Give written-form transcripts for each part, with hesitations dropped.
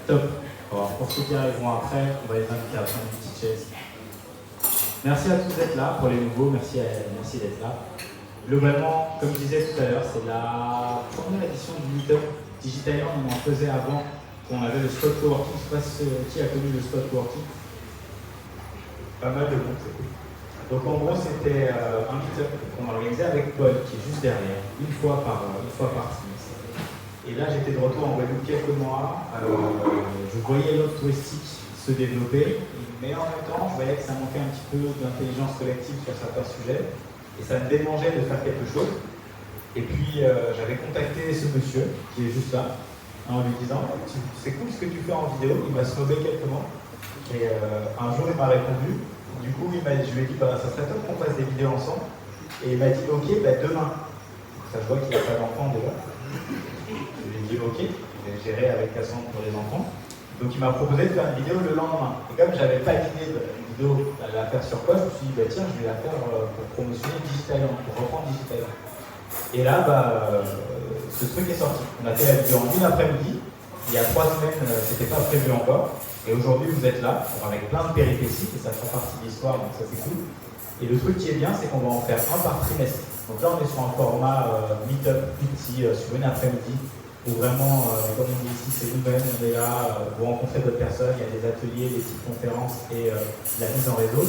Top. Alors, pour ceux qui arriveront après, on va les inviter à prendre une petite chaise. Merci à tous d'être là. Pour les nouveaux, merci d'être là. Globalement, comme je disais tout à l'heure, c'est la première édition du Meetup Digital. On en faisait avant, qu'on avait le spot coworking. Je ne sais pas qui a connu le spot coworking. Pas mal de monde, c'est cool. Donc en gros, c'était un meetup qu'on organisait avec Paul, qui est juste derrière, une fois par trimestre. Et là, j'étais de retour en Guadeloupe quelques mois. Je voyais l'offre touristique se développer, mais en même temps, je voyais que ça manquait un petit peu d'intelligence collective sur certains sujets, et ça me démangeait de faire quelque chose. Et puis, j'avais contacté ce monsieur, qui est juste là, en lui disant « C'est cool ce que tu fais en vidéo », il m'a snobé quelques mots. Et un jour, il m'a répondu. Du coup, je lui ai dit, ça serait top qu'on fasse des vidéos ensemble. Et il m'a dit, ok, demain. Ça, je vois qu'il n'a pas d'enfant déjà. Je lui ai dit, ok, je vais gérer avec Cassandre pour les enfants. Donc, il m'a proposé de faire une vidéo le lendemain. Et comme je n'avais pas d'idée de vidéo à la faire sur quoi, je me suis dit, tiens, je vais la faire pour promotionner Digitaland, pour reprendre Digitaland. Et là, ce truc est sorti. On a fait la vidéo en une après-midi. Il y a 3 semaines, c'était pas prévu encore. Et aujourd'hui, vous êtes là, avec plein de péripéties, et ça fait partie de l'histoire, donc ça c'est cool. Et le truc qui est bien, c'est qu'on va en faire un par trimestre. Donc là, on est sur un format meet-up plus petit, sur une après-midi, où vraiment, comme on dit ici, c'est nous-mêmes, on est là, vous rencontrez d'autres personnes, il y a des ateliers, des petites conférences et la mise en réseau.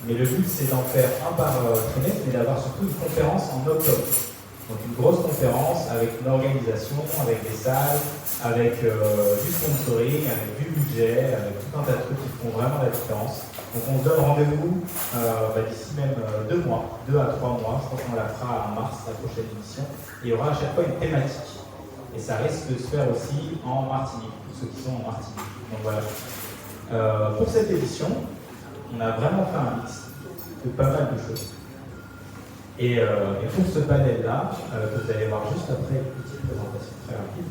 Mais le but, c'est d'en faire un par trimestre, mais d'avoir surtout une conférence en octobre. Donc une grosse conférence avec une organisation, avec des salles, avec du sponsoring, avec du budget, avec tout un tas de trucs qui font vraiment la différence. Donc on se donne rendez-vous d'ici même 2 mois, 2 à 3 mois, je pense qu'on la fera en mars, la prochaine édition. Et il y aura à chaque fois une thématique. Et ça risque de se faire aussi en Martinique, pour ceux qui sont en Martinique. Donc voilà. Pour cette édition, on a vraiment fait un mix de pas mal de choses. Et pour ce panel-là, que vous allez voir juste après une petite présentation très rapide,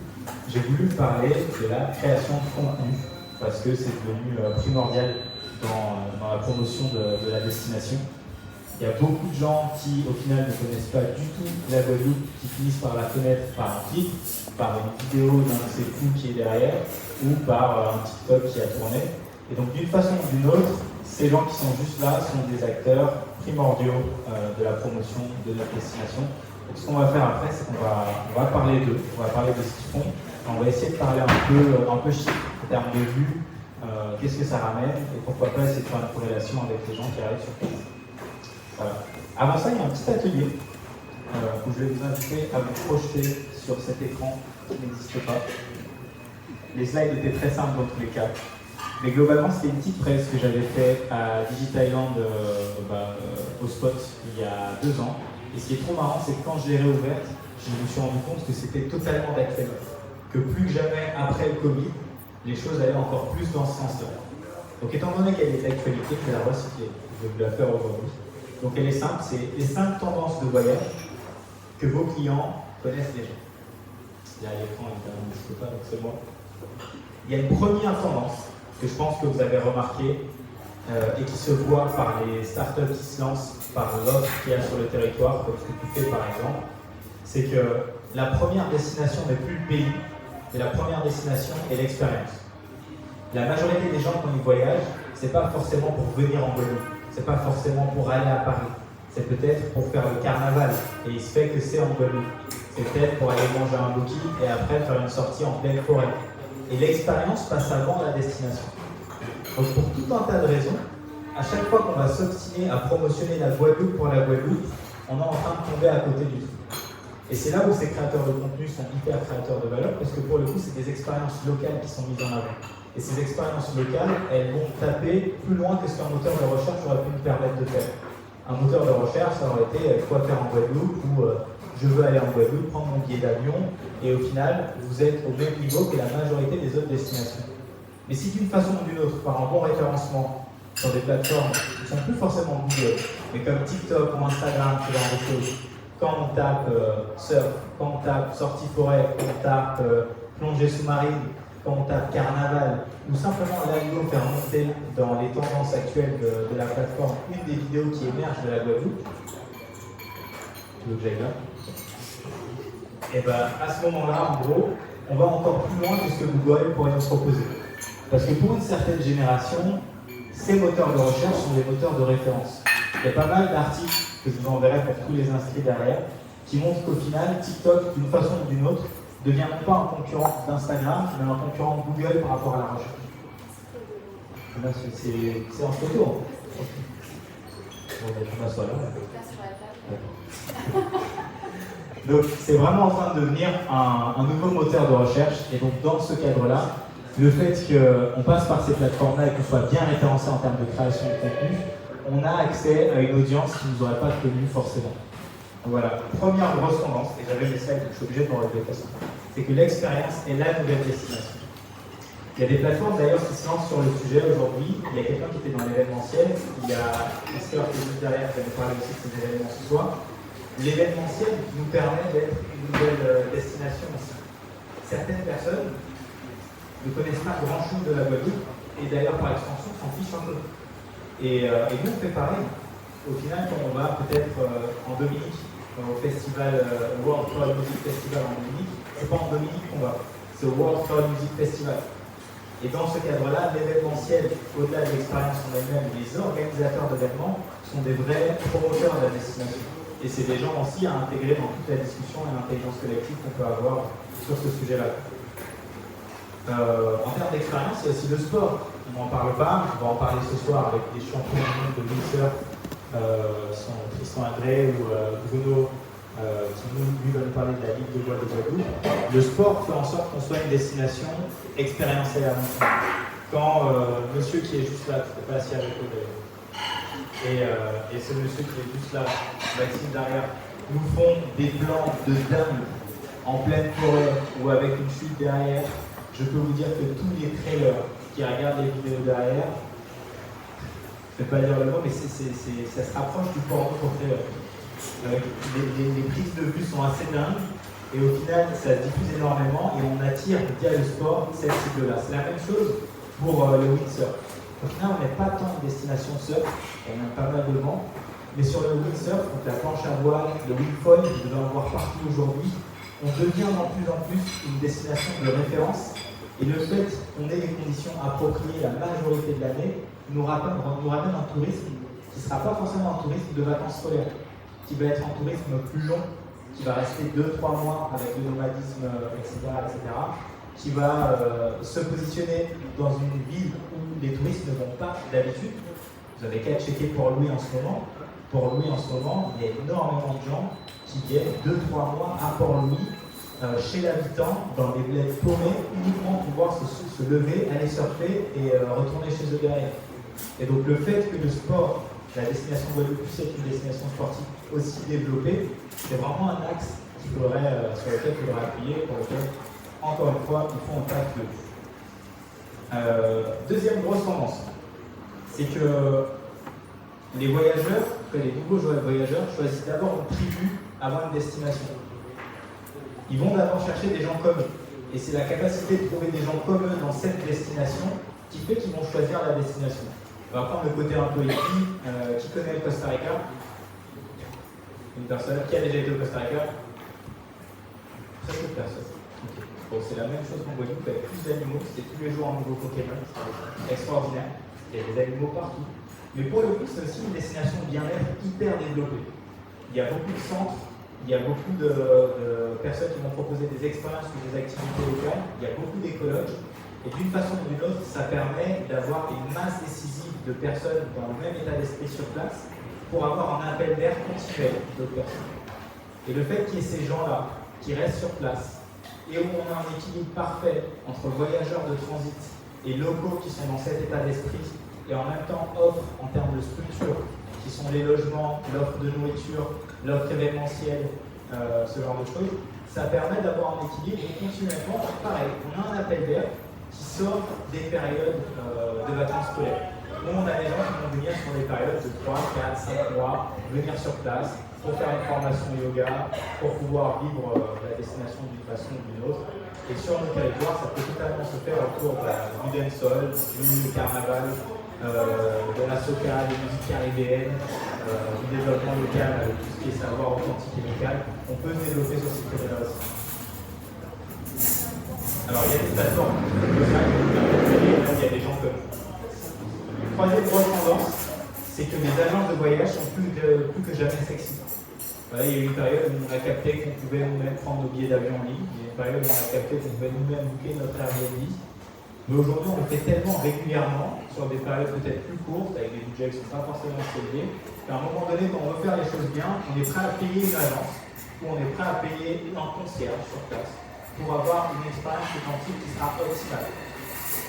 j'ai voulu parler de la création de contenu, parce que c'est devenu primordial dans la promotion de la destination. Il y a beaucoup de gens qui, au final, ne connaissent pas du tout la Guadeloupe, qui finissent par la connaître par un clic, par une vidéo d'un de ces fous qui est derrière, ou par un TikTok qui a tourné. Et donc, d'une façon ou d'une autre, ces gens qui sont juste là sont des acteurs primordiaux de la promotion de notre destination. Donc, ce qu'on va faire après, c'est qu'on va parler d'eux, on va parler de ce qu'ils font, on va essayer de parler un peu chiffres en termes de vues, qu'est-ce que ça ramène, et pourquoi pas essayer de faire une corrélation avec les gens qui arrivent sur place. Voilà. Avant ça, il y a un petit atelier où je vais vous inviter à vous projeter sur cet écran qui n'existe pas. Les slides étaient très simples dans tous les cas. Mais globalement, c'était une petite presse que j'avais fait à Digitaland au spot il y a 2 ans. Et ce qui est trop marrant, c'est que quand je l'ai réouverte, je me suis rendu compte que c'était totalement d'actualité. Que plus que jamais, après le Covid, les choses allaient encore plus dans ce sens-là. Donc étant donné qu'elle est d'actualité, je vais la recycler. Je vais vous la faire aujourd'hui. Donc elle est simple, c'est les 5 tendances de voyage que vos clients connaissent déjà. Là, l'écran, évidemment, n'existe pas, donc c'est moi. Il y a une première tendance que je pense que vous avez remarqué et qui se voit par les startups qui se lancent, par l'offre qu'il y a sur le territoire, comme ce que tu fais par exemple, c'est que la première destination n'est plus le pays, mais la première destination est l'expérience. La majorité des gens, quand ils voyagent, c'est pas forcément pour venir en Guadeloupe, c'est pas forcément pour aller à Paris, c'est peut-être pour faire le carnaval, et il se fait que c'est en Guadeloupe. C'est peut-être pour aller manger un bookie et après faire une sortie en pleine forêt. Et l'expérience passe avant la destination. Donc pour tout un tas de raisons, à chaque fois qu'on va s'obstiner à promotionner la Guadeloupe pour la Guadeloupe, on est en train de tomber à côté du truc. Et c'est là où ces créateurs de contenu sont hyper créateurs de valeur, parce que pour le coup, c'est des expériences locales qui sont mises en avant. Et ces expériences locales, elles vont taper plus loin que ce qu'un moteur de recherche aurait pu nous permettre de faire. Un moteur de recherche, ça aurait été quoi faire en Guadeloupe, ou je veux aller en Guadeloupe, prendre mon billet d'avion, et au final, vous êtes au même niveau que la majorité des autres destinations. Mais si d'une façon ou d'une autre, par un bon référencement sur des plateformes qui ne sont plus forcément Google, mais comme TikTok ou Instagram, ce genre de choses, quand on tape surf, quand on tape sortie forêt, quand on tape plongée sous-marine, quand on tape carnaval, ou simplement la vidéo faire monter dans les tendances actuelles de la plateforme une des vidéos qui émergent de la Guadeloupe, tu veux que j'aille là? Et bien à ce moment-là, en gros, on va encore plus loin que ce que Google pourrait nous proposer. Parce que pour une certaine génération, ces moteurs de recherche sont des moteurs de référence. Il y a pas mal d'articles que je vous enverrai pour tous les inscrits derrière, qui montrent qu'au final, TikTok, d'une façon ou d'une autre, devient non pas un concurrent d'Instagram, mais un concurrent de Google par rapport à la recherche. Là, c'est en photo. Bon, je m'assois là. Donc, c'est vraiment en train de devenir un nouveau moteur de recherche. Et donc, dans ce cadre-là, le fait qu'on passe par ces plateformes-là et qu'on soit bien référencé en termes de création de contenu, on a accès à une audience qui ne nous aurait pas connue forcément. Donc voilà, première grosse tendance, et j'avais mes slides, donc je suis obligé de me relever de toute façon, c'est que l'expérience est la nouvelle destination. Il y a des plateformes d'ailleurs qui se lancent sur le sujet aujourd'hui. Il y a quelqu'un qui était dans l'événementiel, il y a Esther qui est juste derrière, qui avait parlé aussi de ces événements ce soir. L'événementiel nous permet d'être une nouvelle destination aussi. Certaines personnes ne connaissent pas grand-chose de la Guadeloupe, et d'ailleurs par extension s'en fichent un peu. Et nous on fait pareil. Au final, quand on va peut-être en Dominique, au festival World Cloud Music Festival en Dominique, c'est pas en Dominique qu'on va, c'est au World Cloud Music Festival. Et dans ce cadre-là, l'événementiel, au-delà de l'expérience en elle-même, les organisateurs d'événements sont des vrais promoteurs de la destination. Et c'est des gens aussi à intégrer dans toute la discussion et l'intelligence collective qu'on peut avoir sur ce sujet-là. En termes d'expérience, il y a aussi le sport. On n'en parle pas, on va en parler ce soir avec des champions du monde de windsurf, Tristan André ou Bruno, qui lui va nous parler de la Ligue de voile de Guadeloupe. Le sport fait en sorte qu'on soit une destination expérientielle à mon sens. Quand monsieur qui est juste là, qui n'est pas assis avec eux d'ailleurs, et ce monsieur qui est juste là, Maxime derrière, nous font des plans de dingue en pleine forêt ou avec une chute derrière, je peux vous dire que tous les trailers qui regardent les vidéos derrière, je ne vais pas dire le mot, mais ça se rapproche du porno pour trailer. Les prises de vue sont assez dingues et au final ça se diffuse énormément et on attire via le sport cette cible-là. C'est la même chose pour le windsurf. Au final on n'est pas tant une destination surf, on a pas mal de vent, mais sur le windsurf, donc la planche à voile, le windfoil, vous devez en voir partout aujourd'hui, on devient de plus en plus une destination de référence et le fait qu'on ait des conditions appropriées la majorité de l'année nous ramène un tourisme qui ne sera pas forcément un tourisme de vacances scolaires, qui va être un tourisme plus long, qui va rester 2-3 mois avec le nomadisme, etc., qui va se positionner dans une ville où les touristes ne vont pas d'habitude. Vous avez qu'à checker Port-Louis en ce moment. Port-Louis en ce moment, il y a énormément de gens qui viennent 2-3 mois à Port-Louis, chez l'habitant, dans des bleds paumés, uniquement pour pouvoir se lever, aller surfer et retourner chez eux derrière. Et donc le fait que le sport, la destination Guadeloupe puisse être une destination sportive aussi développée, c'est vraiment un axe sur lequel il faudra appuyer, pour lequel, encore une fois, il faut en tape de. Deuxième grosse tendance, c'est que les voyageurs, les nouveaux voyageurs, choisissent d'abord une tribu avant une destination. Ils vont d'abord chercher des gens comme eux. Et c'est la capacité de trouver des gens comme eux dans cette destination qui fait qu'ils vont choisir la destination. On va prendre le côté un peu hippie. Qui connaît le Costa Rica? Une personne. Qui a déjà été au Costa Rica? Très peu de personnes. Okay. Bon, c'est la même chose qu'en Guadeloupe, avec plus d'animaux. C'est tous les jours un nouveau Pokémon. C'est extraordinaire. Il y a des animaux partout. Mais pour le coup, c'est aussi une destination de bien-être hyper développée. Il y a beaucoup de centres, il y a beaucoup de personnes qui vont proposer des expériences ou des activités locales, il y a beaucoup d'écologues. Et d'une façon ou d'une autre, ça permet d'avoir une masse décisive de personnes dans le même état d'esprit sur place pour avoir un appel d'air continuel d'autres personnes. Et le fait qu'il y ait ces gens-là qui restent sur place et où on a un équilibre parfait entre voyageurs de transit et locaux qui sont dans cet état d'esprit et en même temps offrent en termes de structure, qui sont les logements, l'offre de nourriture, l'offre événementielle, ce genre de choses, ça permet d'avoir un équilibre et continuellement, pareil, on a un appel d'air qui sort des périodes de vacances scolaires. Nous, on a des gens qui vont venir sur des périodes de 3, 4, 5 mois, venir sur place pour faire une formation yoga, pour pouvoir vivre la destination d'une façon ou d'une autre. Et sur nos territoires, ça peut totalement se faire autour du dancehall, du carnaval, de la soca, des musiques caribéennes, du développement local avec tout ce qui est savoir authentique et local. On peut se développer sur ces créneaux-là aussi. Alors il y a des plateformes comme ça qui nous permettent d'aller, là il y a des gens comme vous. Troisième grosse tendance, c'est que les agences de voyage sont plus que jamais sexy. Voilà, il y a eu une période où on a capté qu'on pouvait nous-mêmes prendre nos billets d'avion en ligne. Il y a une période où on a capté qu'on pouvait nous-mêmes booker notre Airbnb. Mais aujourd'hui, on le fait tellement régulièrement, sur des périodes peut-être plus courtes, avec des budgets qui ne sont pas forcément élevés, qu'à un moment donné, quand on veut faire les choses bien, on est prêt à payer une agence, ou on est prêt à payer un concierge sur place, pour avoir une expérience authentique qui sera optimale.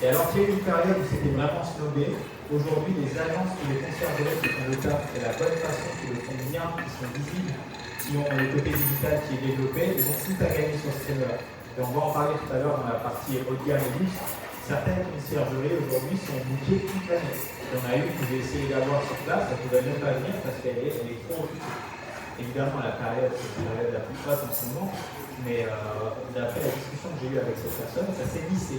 Et alors qu'il y a eu une période où c'était vraiment snobé, aujourd'hui, les agences ou les conciergeries qui font le taf de la bonne façon, qui le font bien, qui sont visibles, qui ont le côté digital qui est développé, ils ont tout à gagner sur ce créneau-là. Et on va en parler tout à l'heure dans la partie haut de gamme et luxe. Certaines conciergeries aujourd'hui sont bookées toute l'année. Il y en a une que j'ai essayé d'avoir sur place, elle ne pouvait même pas venir parce qu'elle est trop occupée. Évidemment, la période, c'est la période la plus basse en ce moment, mais d'après la discussion que j'ai eue avec cette personne, ça s'est lissé.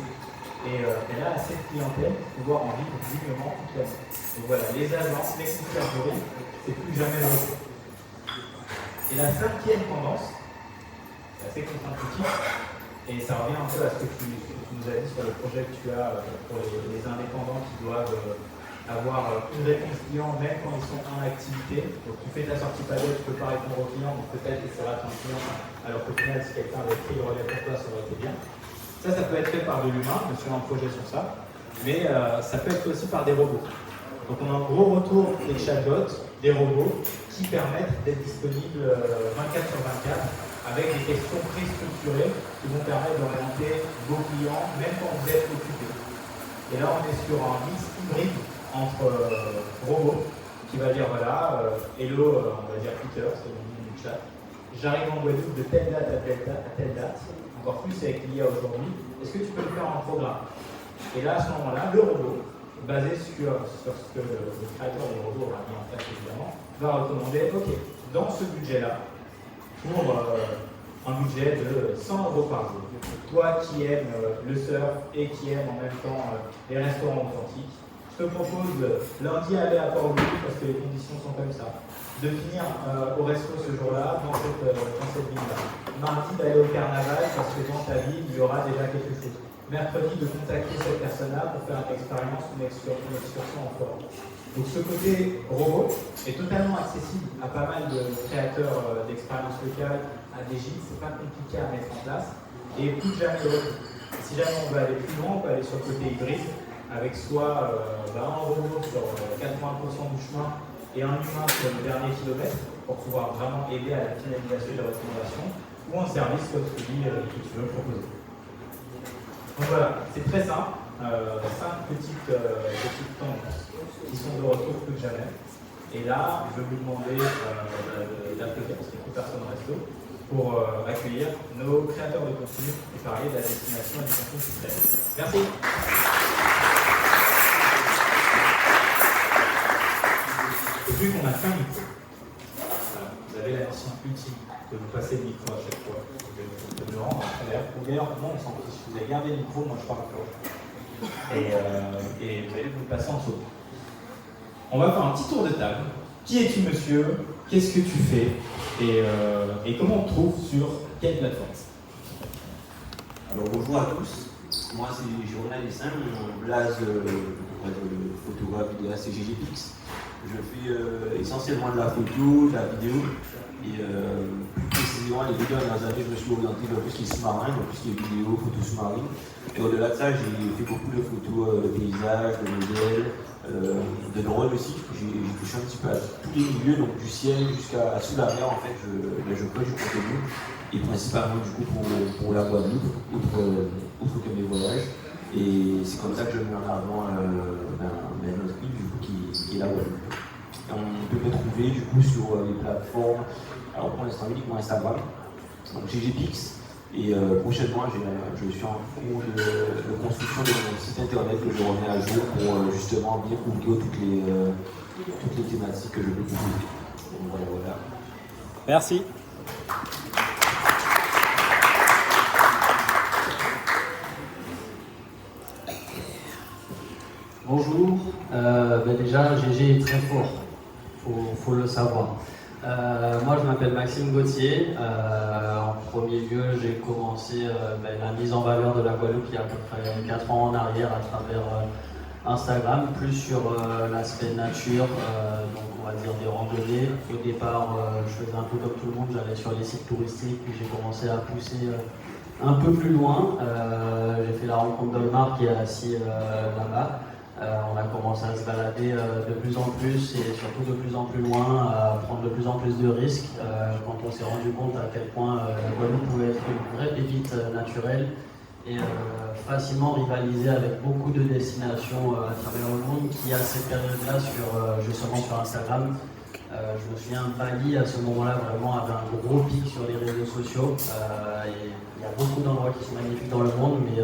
Et elle a assez de clientèle pour pouvoir en vivre dignement toute l'année. Donc voilà, les agences, les conciergeries, c'est plus jamais le retour. Et la cinquième tendance, c'est assez contre-intuitif, et ça revient un peu à ce que tu nous as dit sur le projet que tu as pour les indépendants qui doivent avoir une réponse client même quand ils sont en activité. Donc tu fais ta sortie palette, tu ne peux pas répondre au client, donc peut-être que ça rate un client, alors qu'au final, si quelqu'un avait pris le relais pour toi, ça aurait été bien. Ça peut être fait par de l'humain, je suis un projet sur ça, mais ça peut être fait aussi par des robots. Donc on a un gros retour des chatbots, des robots, qui permettent d'être disponibles 24 sur 24, avec des questions préstructurées qui vont permettre d'orienter vos clients, même quand vous êtes occupé. Et là, on est sur un mix hybride entre robots, qui va dire voilà, hello, on va dire Peter, c'est le nom du chat, j'arrive en Guadeloupe de telle date à telle date, encore plus avec l'IA aujourd'hui, est-ce que tu peux le faire en programme? Et là, à ce moment-là, le robot, basé sur ce que le créateur du robot aura mis en place évidemment, va recommander, ok, dans ce budget-là, pour un budget de 100 € par jour. Toi qui aimes le surf et qui aimes en même temps les restaurants authentiques, je te propose lundi aller à Port-Louis parce que les conditions sont comme ça. De finir au resto ce jour-là dans cette ville-là. Mardi d'aller au carnaval parce que dans ta ville il y aura déjà quelque chose. Mercredi de contacter cette personne-là pour faire une expérience ou une excursion en forêt. Donc ce côté robot est totalement accessible à pas mal de créateurs d'expériences locales, à des gîtes, c'est pas compliqué à mettre en place et plus jamais de retour. Si jamais on veut aller plus loin, on peut aller sur le côté hybride avec soit un robot sur 80% du chemin et un humain sur le dernier kilomètre pour pouvoir vraiment aider à la finalisation de la recommandation ou un service comme celui que tu veux proposer. Donc voilà, c'est très simple, 5 petites tendances qui sont de retour plus que jamais. Et là, je vais vous demander d'applaudir parce qu'il n'y a plus personne au resto pour accueillir nos créateurs de contenu et parler de la destination et du contenu suprême. Merci. Et vu qu'on a qu'un micro, vous avez la mission ultime de vous passer le micro à chaque fois, de me rendre en l'air. Ou d'ailleurs, non, on s'en fiche. Vous avez gardé le micro, moi je parle fort. Et vous allez vous le passer en dessous. On va faire un petit tour de table. Qui es-tu, monsieur? Qu'est-ce que tu fais? Et comment on te trouve sur quelle plateforme? Alors bonjour à tous. Moi c'est Journal Dessin, mon blaze de photographe vidéaste c'est GGPix. Je fais essentiellement de la photo, de la vidéo et plus précisément les 2 dernières années je me suis orienté vers tout ce qui est sous-marin, vers tout ce qui est vidéo, photos sous-marines. Et au-delà de ça j'ai fait beaucoup de photos de paysages, de modèles, de drones aussi. J'ai touché un petit peu à tous les milieux, donc du ciel jusqu'à sous la mer en fait je crée du contenu. Et principalement du coup pour la Guadeloupe, outre que mes voyages. Et c'est comme ça que je mets en avant notre île du coup qui est la Guadeloupe. Et on peut me trouver du coup sur les plateformes, alors pour l'instant uniquement Instagram, donc GGPix. Et prochainement je suis en cours de construction de mon site internet que je remets à jour pour justement bien couvrir toutes les thématiques que je peux publier. Donc voilà. Merci. Bonjour, déjà GG est très fort, faut le savoir. Moi, je m'appelle Maxime Gauthier. En premier lieu, j'ai commencé la mise en valeur de la Guadeloupe il y a à peu près 4 ans en arrière à travers Instagram, plus sur l'aspect nature, donc on va dire des randonnées. Au départ, je faisais un peu comme tout le monde, j'allais sur les sites touristiques, puis j'ai commencé à pousser un peu plus loin. J'ai fait la rencontre d'Olmar qui est assis là-bas. On a commencé à se balader de plus en plus et surtout de plus en plus loin, à prendre de plus en plus de risques quand on s'est rendu compte à quel point la Guadeloupe pouvait être une vraie pépite naturelle et facilement rivaliser avec beaucoup de destinations à travers le monde qui à cette période-là justement sur Instagram. Je me souviens, Bali à ce moment-là vraiment avait un gros pic sur les réseaux sociaux. Il y a beaucoup d'endroits qui sont magnifiques dans le monde, mais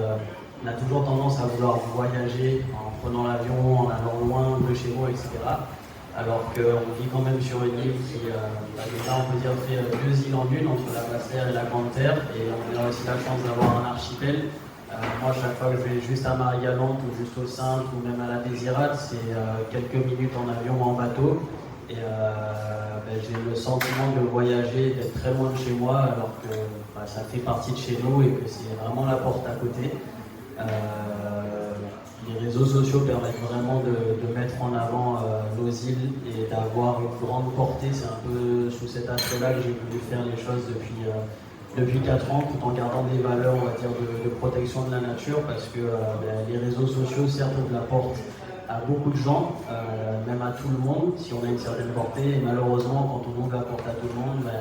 on a toujours tendance à vouloir voyager en prenant l'avion, en allant loin de chez nous, etc. Alors qu'on vit quand même sur une île qui, déjà on peut dire, fait 2 îles en une, entre la Basse Terre et la Grande Terre, et on a aussi la chance d'avoir un archipel. Moi, chaque fois que je vais juste à Marie-Galante ou juste au Saintes ou même à la Désirade, c'est quelques minutes en avion ou en bateau. Et j'ai le sentiment de voyager, d'être très loin de chez moi, alors que ça fait partie de chez nous et que c'est vraiment la porte à côté. Les réseaux sociaux permettent vraiment de mettre en avant nos îles et d'avoir une grande portée. C'est un peu sous cet aspect-là que j'ai voulu faire les choses depuis 4 ans, tout en gardant des valeurs, on va dire, de protection de la nature, parce que les réseaux sociaux, certes, ouvrent la porte à beaucoup de gens, même à tout le monde, si on a une certaine portée. Et malheureusement, quand on ouvre la porte à tout le monde,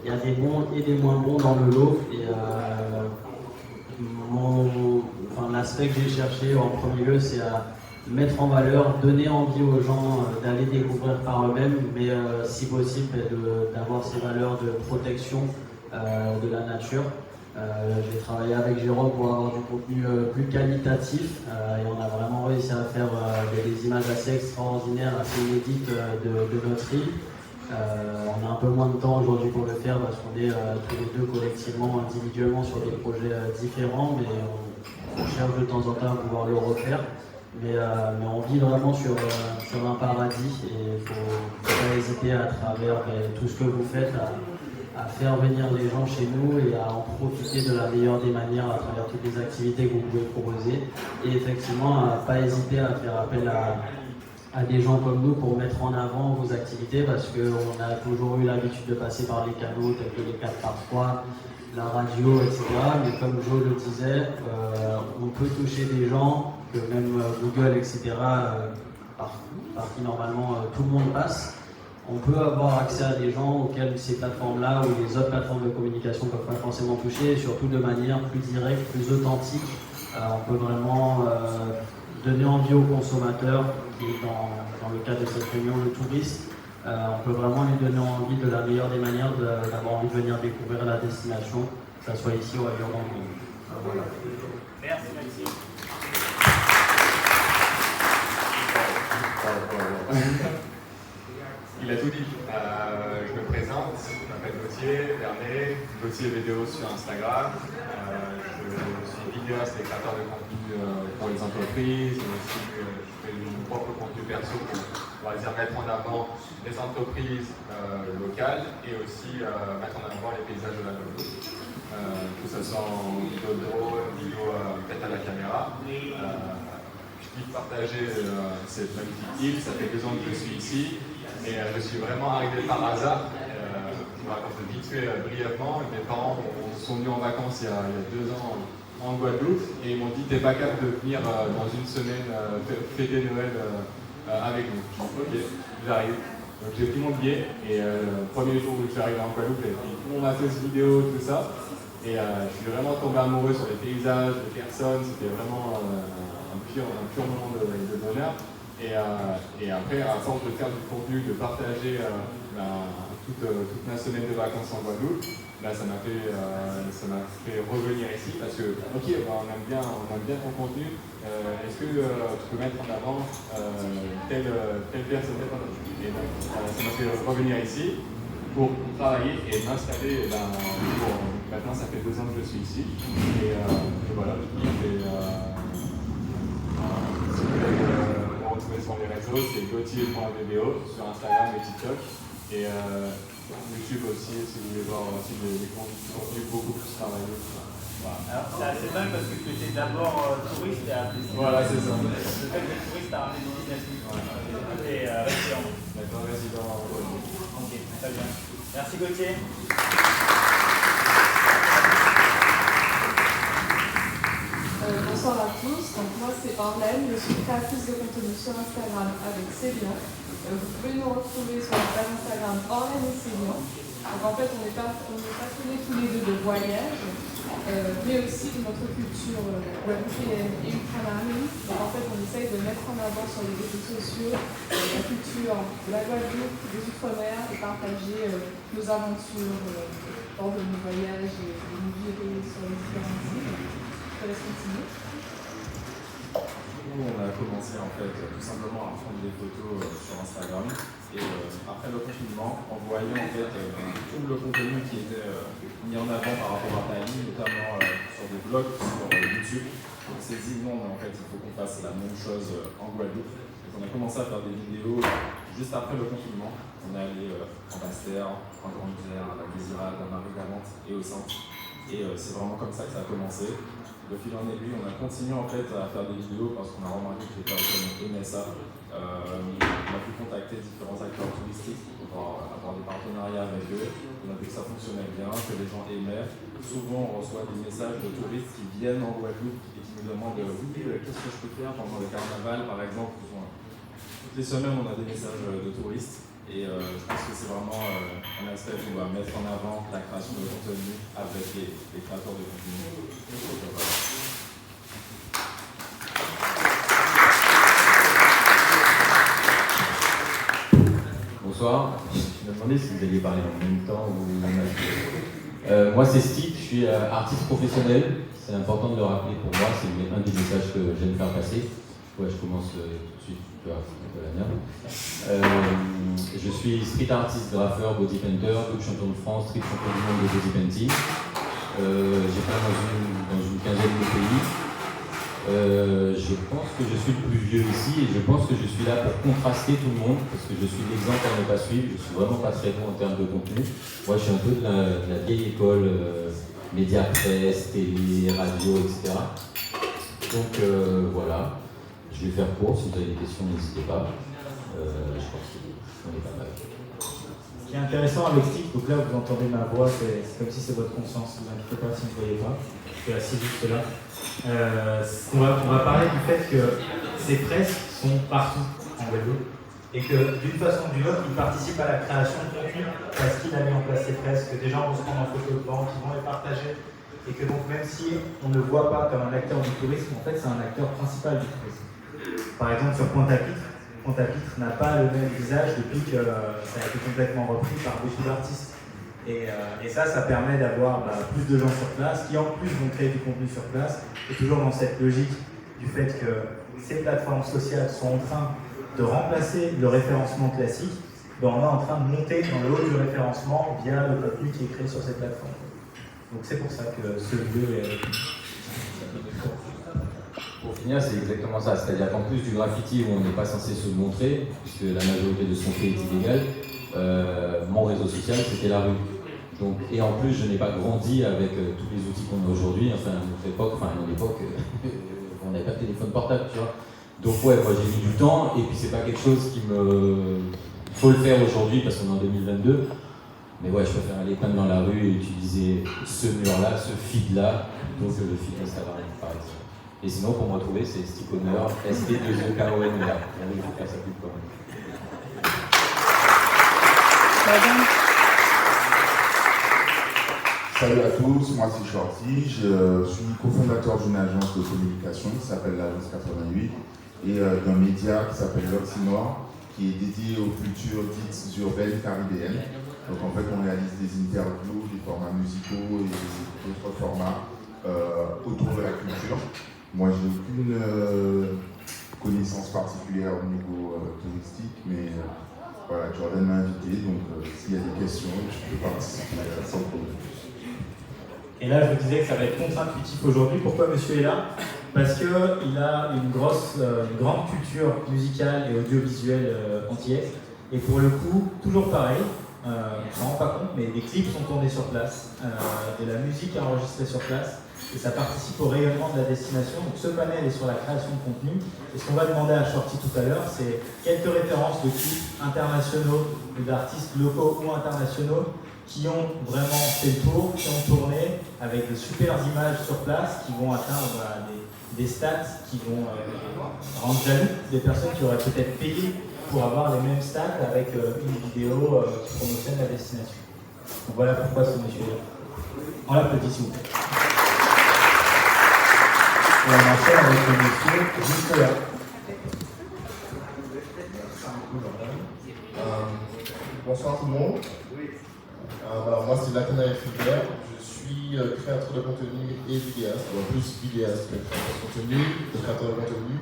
il y a des bons et des moins bons dans le lot. Et l'aspect que j'ai cherché en premier lieu, c'est à mettre en valeur, donner envie aux gens d'aller découvrir par eux-mêmes, mais si possible d'avoir ces valeurs de protection de la nature. J'ai travaillé avec Jérôme pour avoir du contenu plus qualitatif et on a vraiment réussi à faire des images assez extraordinaires, assez inédites de notre île. On a un peu moins de temps aujourd'hui pour le faire parce qu'on est tous les deux collectivement, individuellement sur des projets différents, mais on cherche de temps en temps à pouvoir le refaire. Mais on vit vraiment sur un paradis et il ne faut pas hésiter à travers tout ce que vous faites à faire venir les gens chez nous et à en profiter de la meilleure des manières à travers toutes les activités que vous pouvez proposer. Et effectivement, à ne pas hésiter à faire appel à des gens comme nous pour mettre en avant vos activités, parce qu'on a toujours eu l'habitude de passer par les canaux tels que les 4x3, la radio, etc. Mais comme Joe le disait, on peut toucher des gens que même Google, etc., par qui normalement tout le monde passe. On peut avoir accès à des gens auxquels ces plateformes-là ou les autres plateformes de communication ne peuvent pas forcément toucher, et surtout de manière plus directe, plus authentique. On peut vraiment donner envie aux consommateurs, qui est dans le cadre de cette réunion, le touriste. On peut vraiment lui donner envie de la meilleure des manières d'avoir envie de venir découvrir la destination, que ce soit ici ou ailleurs dans le monde. Voilà. Merci Maxime. Il a tout dit. Je me présente, je m'appelle Gauthier, Vernet, Gauthier vidéo sur Instagram. Je suis vidéaste et créateur de contenu pour les entreprises. Aussi, je fais mon propre contenu perso pour, on va dire, mettre en avant les entreprises locales et aussi mettre en avant les paysages de la Guadeloupe. Que ce soit en vidéo de drone, vidéo faite à la caméra. Je kiffe partager cette magnifique île. Ça fait 2 ans que je suis ici. Et je suis vraiment arrivé par hasard. Je vous raconte vite fait brièvement. Mes parents sont venus en vacances il y a 2 ans en Guadeloupe et ils m'ont dit t'es pas capable de venir dans une semaine fêter Noël avec nous. Je dis ok, j'arrive. Donc j'ai pris mon billet et le premier jour où je suis arrivé en Guadeloupe, j'ai pris tout mon matos vidéo, tout ça. Et je suis vraiment tombé amoureux sur les paysages, les personnes. C'était vraiment un pur moment de bonheur. Et après, à force de faire du contenu, de partager toute ma semaine de vacances en Guadeloupe, là, ça m'a fait revenir ici parce que, ok, on aime bien ton contenu. Est-ce que tu peux mettre en avant telle personne, telle personne? Et donc, ça m'a fait revenir ici pour travailler et m'installer. Maintenant, ça fait 2 ans que je suis ici. Et voilà, retrouver sur les réseaux, c'est gauthier.vbo sur Instagram et TikTok. Et YouTube aussi, si vous voulez voir aussi des contenus beaucoup plus travaillés. Voilà. Alors c'est assez dingue parce que tu étais d'abord touriste et après voilà, c'est ça. Le fait que le touriste a ramené des business. Et résident. D'accord, résident. Ok, très bien. Merci Gauthier. Bonsoir à tous, donc moi c'est Orlaine, je suis créatrice de contenu sur Instagram avec Célian. Vous pouvez nous retrouver sur la page Instagram Orlaine et Célian. Donc en fait on est passionnés tous les deux de voyage, mais aussi de notre culture guadeloupéenne et ultramarine. Donc en fait on essaye de mettre en avant sur les réseaux sociaux la culture de la Guadeloupe, des Outre-mer et partager nos aventures lors de nos voyages et nous vivre sur les différentes îles. Je laisse continuer. Nous, on a commencé en fait tout simplement à prendre des photos sur Instagram et après le confinement, en voyant en fait tout le contenu qui était mis en avant par rapport à Bali, notamment sur des blogs, sur YouTube, on s'est dit non, mais en fait il faut qu'on fasse la même chose en Guadeloupe. Donc on a commencé à faire des vidéos juste après le confinement. On est allé en Basse-Terre, en Grande-Terre, à la Désirade, à Marie-Galante et au centre. Et c'est vraiment comme ça que ça a commencé. De fil en aiguille, on a continué en fait à faire des vidéos parce qu'on a remarqué que les personnes aimaient ça. On a pu contacter différents acteurs touristiques pour avoir des partenariats avec eux. On a vu que ça fonctionnait bien, que les gens aimaient. Souvent, on reçoit des messages de touristes qui viennent en Guadeloupe et qui nous demandent oui, qu'est-ce que je peux faire pendant le carnaval par exemple. Toutes les semaines, on a des messages de touristes. Et je pense que c'est vraiment un aspect qu'on va mettre en avant, la création de contenu avec les créateurs de contenu. Bonsoir, je me demandais si vous alliez parler en même temps ou moi c'est Steve, je suis artiste professionnel, c'est important de le rappeler pour moi, c'est un des messages que j'aime faire passer. Ouais, je commence tout de suite, tu vois, c'est la mienne. Je suis street artiste, graffeur, body painter, double champion de France, street champion du monde de body painting. J'ai fait dans une quinzaine de pays. Je pense que je suis le plus vieux ici et je pense que je suis là pour contraster tout le monde parce que je suis l'exemple à ne pas suivre. Je suis vraiment pas très bon en termes de contenu. Moi, je suis un peu de la vieille école, médias, presse, télé, radio, etc. Donc voilà. Je vais faire court, si vous avez des questions, n'hésitez pas. Je pense qu'on est pas mal. Ce qui est intéressant avec Steve, donc là vous entendez ma voix, c'est comme si c'est votre conscience, ne vous inquiétez pas si vous ne voyez pas, je suis assis juste là. On va parler du fait que ces presses sont partout en Guadeloupe et que d'une façon ou d'une autre, ils participent à la création de contenu parce qu'il a mis en place ces presses, que des gens vont se prendre en photo devant, qui vont les partager et que donc même si on ne le voit pas comme un acteur du tourisme, en fait c'est un acteur principal du tourisme. Par exemple sur Pointe-à-Pitre n'a pas le même visage depuis que ça a été complètement repris par beaucoup d'artistes. Et ça permet d'avoir plus de gens sur place qui en plus vont créer du contenu sur place. Et toujours dans cette logique du fait que ces plateformes sociales sont en train de remplacer le référencement classique, on est en train de monter dans le haut du référencement via le contenu qui est créé sur cette plateforme. Donc c'est pour ça que ce lieu est... Pour finir, c'est exactement ça. C'est-à-dire qu'en plus du graffiti où on n'est pas censé se montrer, puisque la majorité de ce qu'on fait est illégal, mon réseau social, c'était la rue. Donc, et en plus, je n'ai pas grandi avec tous les outils qu'on a aujourd'hui. Enfin, à notre époque, on n'avait pas de téléphone portable, tu vois. Donc ouais, moi j'ai mis du temps, et puis c'est pas quelque chose qui me... Il faut le faire aujourd'hui parce qu'on est en 2022. Mais ouais, je préfère aller peindre dans la rue et utiliser ce mur-là, ce feed-là, plutôt que le feed Instagram, par exemple. Et sinon, pour me retrouver, c'est Stickoner, ST2EKONER. Il faut faire ça plus quand même. Salut à tous, moi c'est Shorty, je suis cofondateur d'une agence de communication qui s'appelle l'Agence 88 et d'un média qui s'appelle l'Oxymore, qui est dédié aux cultures dites urbaines caribéennes. Donc en fait on réalise des interviews, des formats musicaux et d'autres formats autour de la culture. Moi j'ai aucune connaissance particulière au niveau touristique, mais voilà, Jordan m'a invité, donc s'il y a des questions, je peux participer sans problème. Et là, je vous disais que ça va être contre-intuitif aujourd'hui. Pourquoi monsieur est là? Parce qu'il a une grande culture musicale et audiovisuelle antillaise. Et pour le coup, toujours pareil, on ne s'en rend pas compte, mais des clips sont tournés sur place, de la musique est enregistrée sur place, et ça participe au rayonnement de la destination. Donc ce panel est sur la création de contenu. Et ce qu'on va demander à Shorty tout à l'heure, c'est quelques références de clips internationaux, ou d'artistes locaux ou internationaux, qui ont vraiment fait le tour, qui ont tourné avec de super images sur place, qui vont atteindre des stats qui vont rendre jaloux des personnes qui auraient peut-être payé pour avoir les mêmes stats avec une vidéo qui promotionne la destination. Donc voilà pourquoi ce monsieur-là. On l'applaudit s'il vous plaît. Et on enchaîne avec le monsieur juste là. Bonsoir tout le monde. Alors moi c'est Latina Fugler, je suis créateur de contenu et vidéaste, ou plus vidéaste que créateur de contenu, créateur de contenu.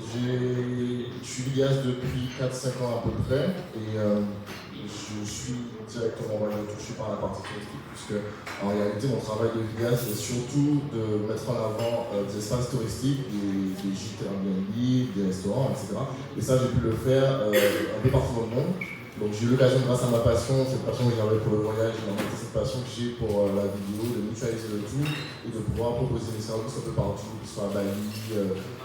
Je suis vidéaste depuis 4-5 ans à peu près et je suis directement touché par la partie touristique puisque en réalité mon travail de vidéaste c'est surtout de mettre en avant des espaces touristiques, des gîtes Airbnb, des restaurants, etc. Et ça j'ai pu le faire un peu partout dans le monde. Donc j'ai eu l'occasion, grâce à ma passion, cette passion que j'avais pour le voyage, cette passion que j'ai pour la vidéo, de mutualiser le tout et de pouvoir proposer mes services un peu partout, que ce soit à Bali,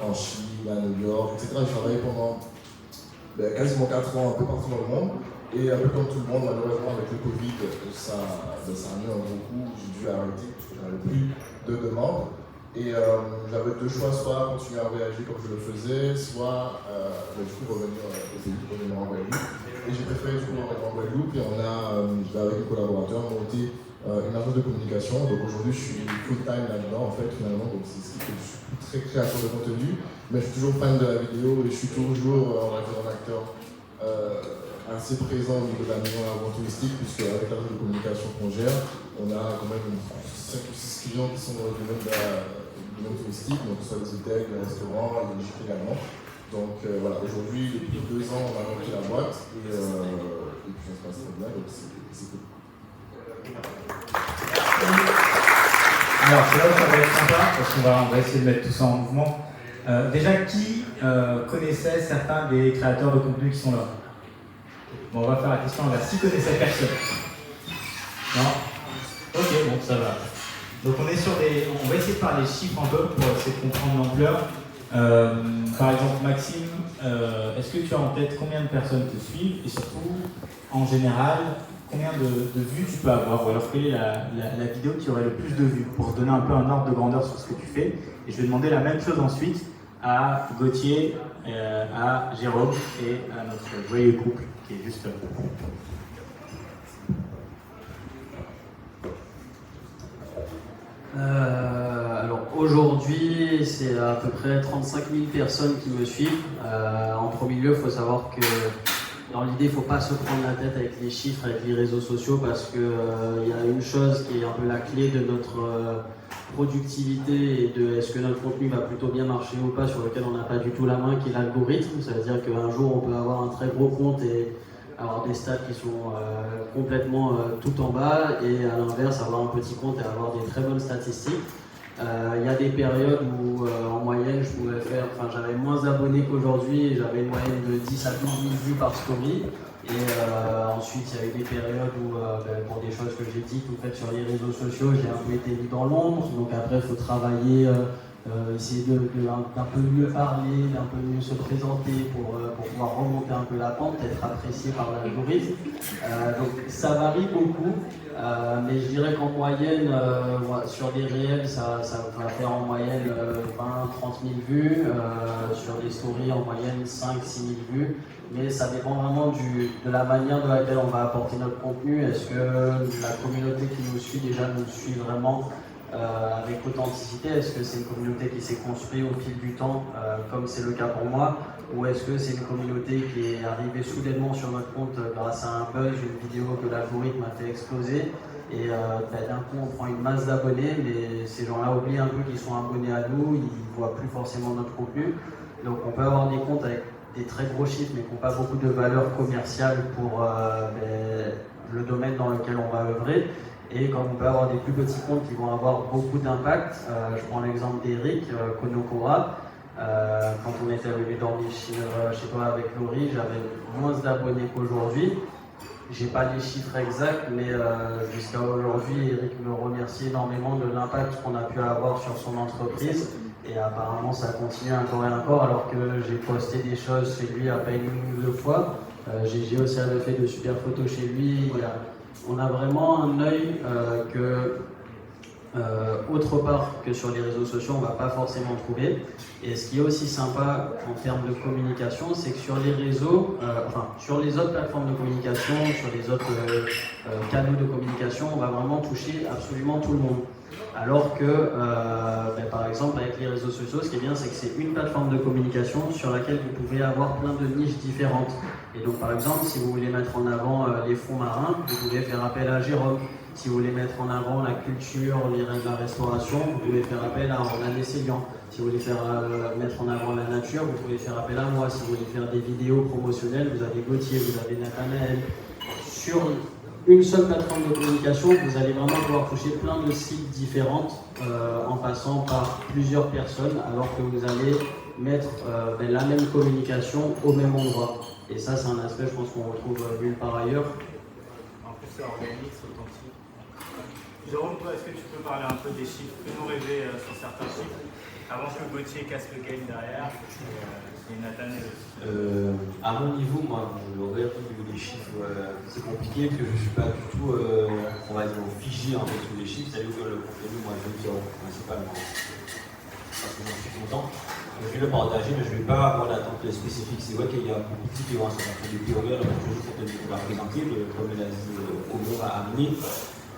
en Chine, à New York, etc. J'ai travaillé pendant quasiment 4 ans un peu partout dans le monde. Et un peu comme tout le monde, malheureusement avec le Covid, ça a mis un gros coup, j'ai dû arrêter parce que j'avais plus de demandes. Et j'avais deux choix, soit continuer à voyager comme je le faisais, soit du coup revenir au pays, revenir en Guadeloupe. Et j'ai préféré du coup revenir en Guadeloupe et on a, avec des collaborateurs, monté une agence de communication. Donc aujourd'hui je suis full-time là-dedans en fait finalement, donc c'est ce qui fait que je suis plus très créateur de contenu, mais je suis toujours fan de la vidéo et je suis toujours, on va dire, un acteur assez présent au niveau de la maison à la vente touristique, puisque avec l'agence de communication qu'on gère, on a quand même 5 ou 6 clients qui sont dans le domaine touristique, donc que ce soit les hôtels, les restaurants, les gîtes également. Donc voilà, aujourd'hui, depuis 2 ans, on a monté la boîte et puis ça se passe très bien, donc c'est cool. Alors c'est là où ça va être sympa, parce qu'on va essayer de mettre tout ça en mouvement. Déjà, qui connaissait certains des créateurs de contenu qui sont là? Bon, on va faire la question inverse. Qui connaissait personne? Non? Ok, bon, ça va. Donc on va essayer de parler des chiffres un peu pour essayer de comprendre l'ampleur. Par exemple, Maxime, est-ce que tu as en tête combien de personnes te suivent et surtout, en général, combien de vues tu peux avoir? Ou alors quelle est la vidéo qui aurait le plus de vues? Pour se donner un peu un ordre de grandeur sur ce que tu fais. Et je vais demander la même chose ensuite à Gauthier, à Jérôme et à notre joyeux couple qui est juste là. Alors aujourd'hui, c'est à peu près 35 000 personnes qui me suivent. En premier lieu, il faut savoir que dans l'idée, il ne faut pas se prendre la tête avec les chiffres, avec les réseaux sociaux, parce qu'il y a une chose qui est un peu la clé de notre productivité et de est-ce que notre contenu va plutôt bien marcher ou pas, sur lequel on n'a pas du tout la main, qui est l'algorithme. Ça veut dire qu'un jour, on peut avoir un très gros compte et avoir des stats qui sont complètement tout en bas, et à l'inverse avoir un petit compte et avoir des très bonnes statistiques. Il y a des périodes où en moyenne je pouvais faire, j'avais moins d'abonnés qu'aujourd'hui et j'avais une moyenne de 10 à 12 000 vues par story. Et ensuite il y a eu des périodes où pour des choses que j'ai dites ou faites sur les réseaux sociaux, j'ai un peu été mis dans l'ombre. Donc après il faut travailler, essayer d'un peu mieux parler, d'un peu mieux se présenter pour pouvoir remonter un peu la pente, être apprécié par l'algorithme. Donc ça varie beaucoup, mais je dirais qu'en moyenne, sur des réels, ça va faire en moyenne 20-30 000 vues, sur des stories en moyenne 5-6 000 vues, mais ça dépend vraiment de la manière de laquelle on va apporter notre contenu. Est-ce que la communauté qui nous suit déjà nous suit vraiment avec authenticité? Est-ce que c'est une communauté qui s'est construite au fil du temps, comme c'est le cas pour moi, ou est-ce que c'est une communauté qui est arrivée soudainement sur notre compte grâce à un buzz, une vidéo que l'algorithme a fait exploser, et d'un coup on prend une masse d'abonnés, mais ces gens-là oublient un peu qu'ils sont abonnés à nous, ils ne voient plus forcément notre contenu. Donc on peut avoir des comptes avec des très gros chiffres mais qui n'ont pas beaucoup de valeur commerciale pour le domaine dans lequel on va œuvrer. Et comme on peut avoir des plus petits comptes qui vont avoir beaucoup d'impact, je prends l'exemple d'Eric Konokora, Quand on était venu dormir chez toi avec Laurie, j'avais moins d'abonnés qu'aujourd'hui. J'ai pas les chiffres exacts, mais jusqu'à aujourd'hui, Eric me remercie énormément de l'impact qu'on a pu avoir sur son entreprise. Et apparemment, ça continue encore et encore, alors que j'ai posté des choses chez lui à peine une ou deux fois. Gégé aussi avait fait de super photos chez lui. On a vraiment un œil autre part que sur les réseaux sociaux, on ne va pas forcément trouver. Et ce qui est aussi sympa en termes de communication, c'est que sur les réseaux, sur les autres plateformes de communication, sur les autres canaux de communication, on va vraiment toucher absolument tout le monde. Alors que, par exemple, avec les réseaux sociaux, ce qui est bien, c'est que c'est une plateforme de communication sur laquelle vous pouvez avoir plein de niches différentes. Et donc, par exemple, si vous voulez mettre en avant les fonds marins, vous pouvez faire appel à Jérôme. Si vous voulez mettre en avant la culture, les règles de la restauration, vous pouvez faire appel à Orlan Esselian. Si vous voulez mettre en avant la nature, vous pouvez faire appel à moi. Si vous voulez faire des vidéos promotionnelles, vous avez Gauthier, vous avez Nathanaël. Sur une seule plateforme de communication, vous allez vraiment pouvoir toucher plein de cibles différentes en passant par plusieurs personnes, alors que vous allez mettre la même communication au même endroit. Et ça, c'est un aspect, je pense, qu'on retrouve nulle part ailleurs. En plus, c'est organique, c'est authentique. Jérôme, toi, est-ce que tu peux parler un peu des chiffres, nous rêver sur certains chiffres, avant que Gauthier casse le game derrière et Nathanaël aussi. À mon niveau, moi, le rêve au niveau des chiffres, c'est compliqué parce que je ne suis pas du tout, on va dire, figé en fait sur les chiffres. C'est-à-dire que le contenu, moi, je vais le dire principalement parce que j'en suis content. Je vais le partager, mais je ne vais pas avoir d'attente spécifique. C'est vrai qu'il y a beaucoup de différences entre les périodes, entre le contenu qu'on va présenter, comme il a dit, comment on va amener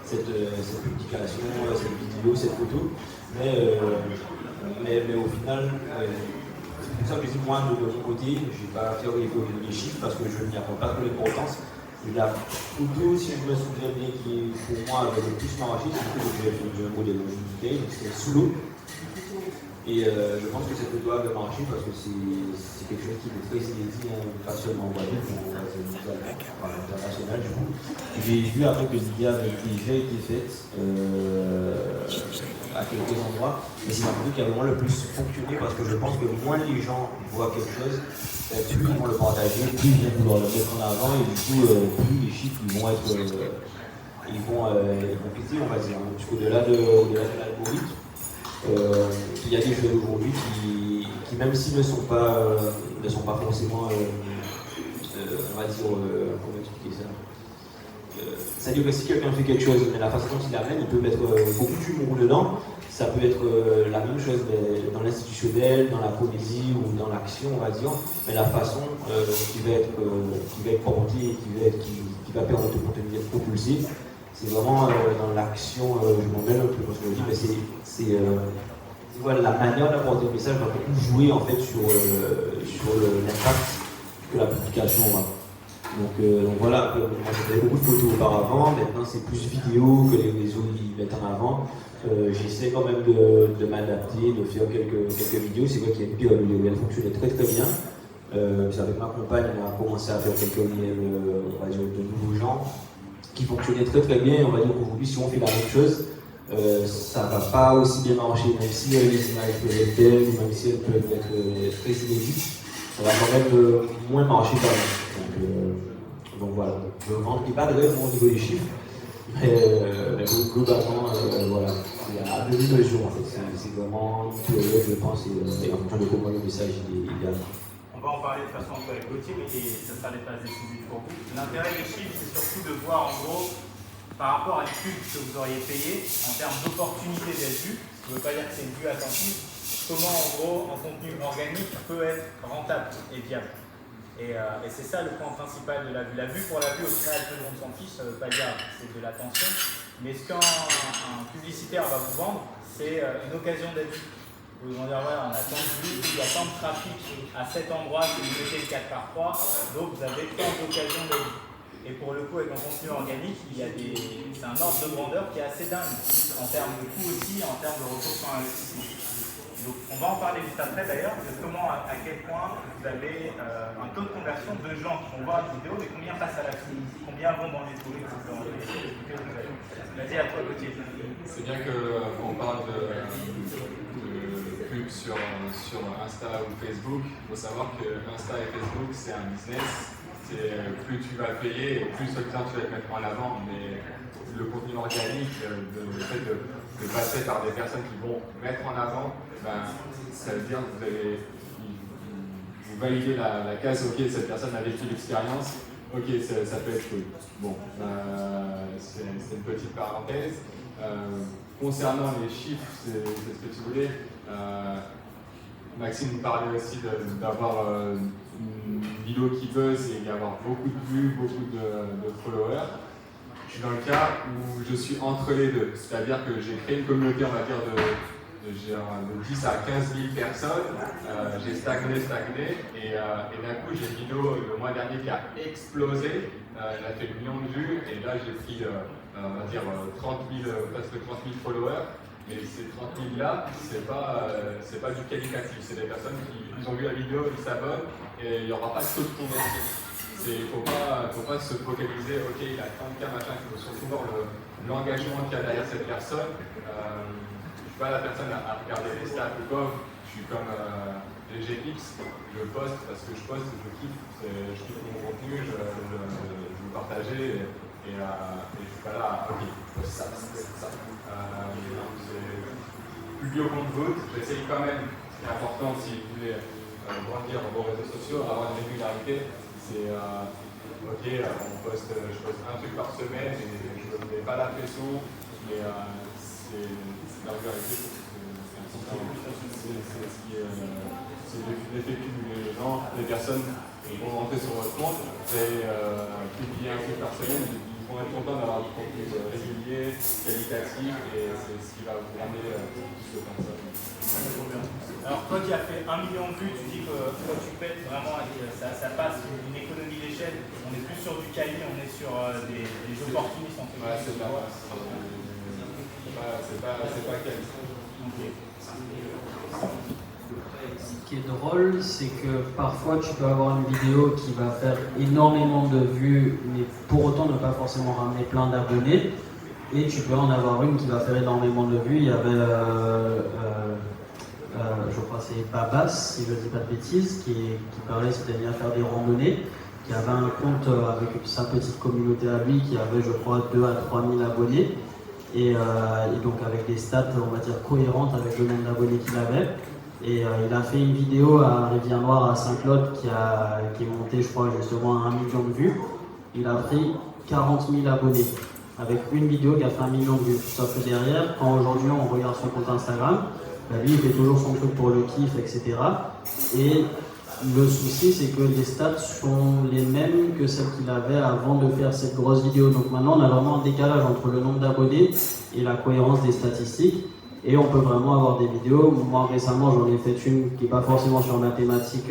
cette publication, cette vidéo, cette photo. Mais au final, c'est pour ça que je dis, moi, de mon côté, je ne vais pas faire évoluer les chiffres parce que je n'y apprends pas trop l'importance. La photo, si je me souviens bien, qui pour moi avait le plus marché, c'est que j'ai fait un modèle de bouteille, c'était sous l'eau. Et je pense que cette photo avait marché parce que c'est quelque chose qui est très inédit, pas seulement en Guadeloupe, mais à l'international du coup. J'ai vu après que l'idée avait déjà été faite à quelques endroits, mais c'est la photo qui a vraiment le plus fonctionné parce que je pense que moins les gens voient quelque chose, plus ils vont le partager, plus ils vont vouloir le mettre en avant et du coup, plus les chiffres vont être. Ils vont péter, on va dire, parce qu'au-delà de l'algorithme. Il y a des jeunes aujourd'hui qui même s'ils ne sont pas forcément, on va dire, comment expliquer ça, c'est-à-dire que si quelqu'un fait quelque chose, mais la façon dont il l'amène, il peut mettre beaucoup d'humour dedans. Ça peut être la même chose dans l'institutionnel, dans la comédie ou dans l'action, on va dire, mais la façon qui va être portée, qui va permettre au contenu d'être propulsé, c'est vraiment dans l'action, je m'en mêle un peu parce que je dis, mais c'est voilà, la manière d'apporter le message va beaucoup jouer en fait sur l'impact que la publication a. Donc voilà, moi j'avais beaucoup de photos auparavant, maintenant c'est plus vidéo que les réseaux ils mettent en avant. J'essaie quand même de m'adapter, de faire quelques vidéos. C'est vrai qu'il y a une période où elle fonctionnait très très bien. Avec ma compagne, on a commencé à faire quelques réels, on va dire, de nouveaux genres qui fonctionnaient très très bien. On va dire qu'aujourd'hui, si on fait la même chose, ça ne va pas aussi bien marcher, même si les images peuvent être belles ou même si elles peuvent être très inédites, ça va quand même moins marcher quand même. Donc voilà, je ne rentre pas de rêve au niveau des chiffres, mais globalement, voilà, c'est à demi-mesure en fait. C'est vraiment une période, je pense, et en fonction de comment le message est idéal. On va en parler de façon un peu avec Gauthier, mais ça sera les phases décisives pour vous. L'intérêt des chiffres, c'est surtout de voir en gros, par rapport à une pub que vous auriez payé, en termes d'opportunité d'être vu, ce qui ne veut pas dire que c'est une vue attentive, comment en gros, en contenu organique, peut être rentable et viable. Et c'est ça le point principal de la vue. La vue, pour la vue, au final, tout le monde s'en fiche, ça ne veut pas dire que c'est de l'attention, mais ce qu'un publicitaire va vous vendre, c'est une occasion d'être vu. Vous vont dire, voilà, on a tant de vues, il y a tant de trafic à cet endroit que vous mettez le 4x3, donc vous avez tant d'occasions d'être vu. Et pour le coup, avec un contenu organique, c'est un ordre de grandeur qui est assez dingue, en termes de coût aussi, en termes de retour sur investissement. Donc, on va en parler juste après d'ailleurs, de comment, à quel point vous avez un taux de conversion de gens qui vont voir une vidéo, mais combien passent à l'action, combien vont dans les touristes, Vas-y, à toi, Gauthier. C'est bien qu'on parle de pub pub sur Insta ou Facebook, il faut savoir que Insta et Facebook, c'est un business. Plus tu vas payer, plus tu vas te mettre en avant. Mais le contenu organique, le fait de passer par des personnes qui vont mettre en avant, ben, ça veut dire que vous validez la case, ok, cette personne a vécu l'expérience, ok, ça peut être cool. Bon, c'est une petite parenthèse. Concernant les chiffres, c'est ce que tu voulais. Maxime parlait aussi d'avoir une vidéo qui buzz et d'avoir beaucoup de vues, beaucoup de followers. Je suis dans le cas où je suis entre les deux. C'est-à-dire que j'ai créé une communauté, on va dire, de 10 à 15 000 personnes. J'ai stagné, et d'un coup, j'ai une vidéo le mois dernier qui a explosé. Elle a fait 1 million de vues, et là, j'ai pris, on va dire, presque 30 000 followers. Mais ces 30 000 là, c'est pas du qualitatif. C'est des personnes qui ont vu la vidéo, ils s'abonnent, et il n'y aura pas de taux de conversion. Il ne faut pas se focaliser, ok, il a 30K, machin, il faut surtout voir l'engagement qu'il y a derrière cette personne. Je ne suis pas la personne à regarder les stats ou quoi, je suis comme les GX, je poste parce que je poste, je kiffe mon contenu, je veux partager et je ne suis pas là, ok, ça. Publier au compte-gouttes, j'essaye quand même, ce qui est important si vous voulez grandir vos réseaux sociaux, avoir une régularité. C'est ok, je poste un truc par semaine et je ne mets pas la pression, mais c'est la régularité, c'est l'effet cumulé. Les gens, les personnes vont rentrer sur votre compte et publier un truc par semaine, ils vont être contents d'avoir du contenu régulier, qualitatif, et c'est ce qui va vous ramener plus de personnes. Alors toi qui as fait 1 million de vues, tu dis que quand tu pètes vraiment, ça passe une économie d'échelle, on est plus sur du quali, on est sur des opportunistes en fait. Ouais, c'est pas quali. Okay. Ce qui est drôle, c'est que parfois tu peux avoir une vidéo qui va faire énormément de vues, mais pour autant ne pas forcément ramener plein d'abonnés. Et tu peux en avoir une qui va faire énormément de vues. Il y avait, je crois que c'est Babas, si je ne dis pas de bêtises, qui parlait, s'était mis à faire des randonnées, qui avait un compte avec sa petite communauté à lui, qui avait, je crois, 2 à 3 000 abonnés. Et donc avec des stats, on va dire, cohérentes avec le nombre d'abonnés qu'il avait. Et il a fait une vidéo à Rivière-Noire, à Saint-Claude, qui est montée, je crois, justement à 1 million de vues. Il a pris 40 000 abonnés, avec une vidéo qui a fait 1 million de vues. Sauf que derrière, quand aujourd'hui on regarde son compte Instagram, bah lui il fait toujours son truc pour le kiff, etc. Et le souci, c'est que les stats sont les mêmes que celles qu'il avait avant de faire cette grosse vidéo. Donc maintenant, on a vraiment un décalage entre le nombre d'abonnés et la cohérence des statistiques. Et on peut vraiment avoir des vidéos. Moi, récemment, j'en ai fait une qui n'est pas forcément sur ma thématique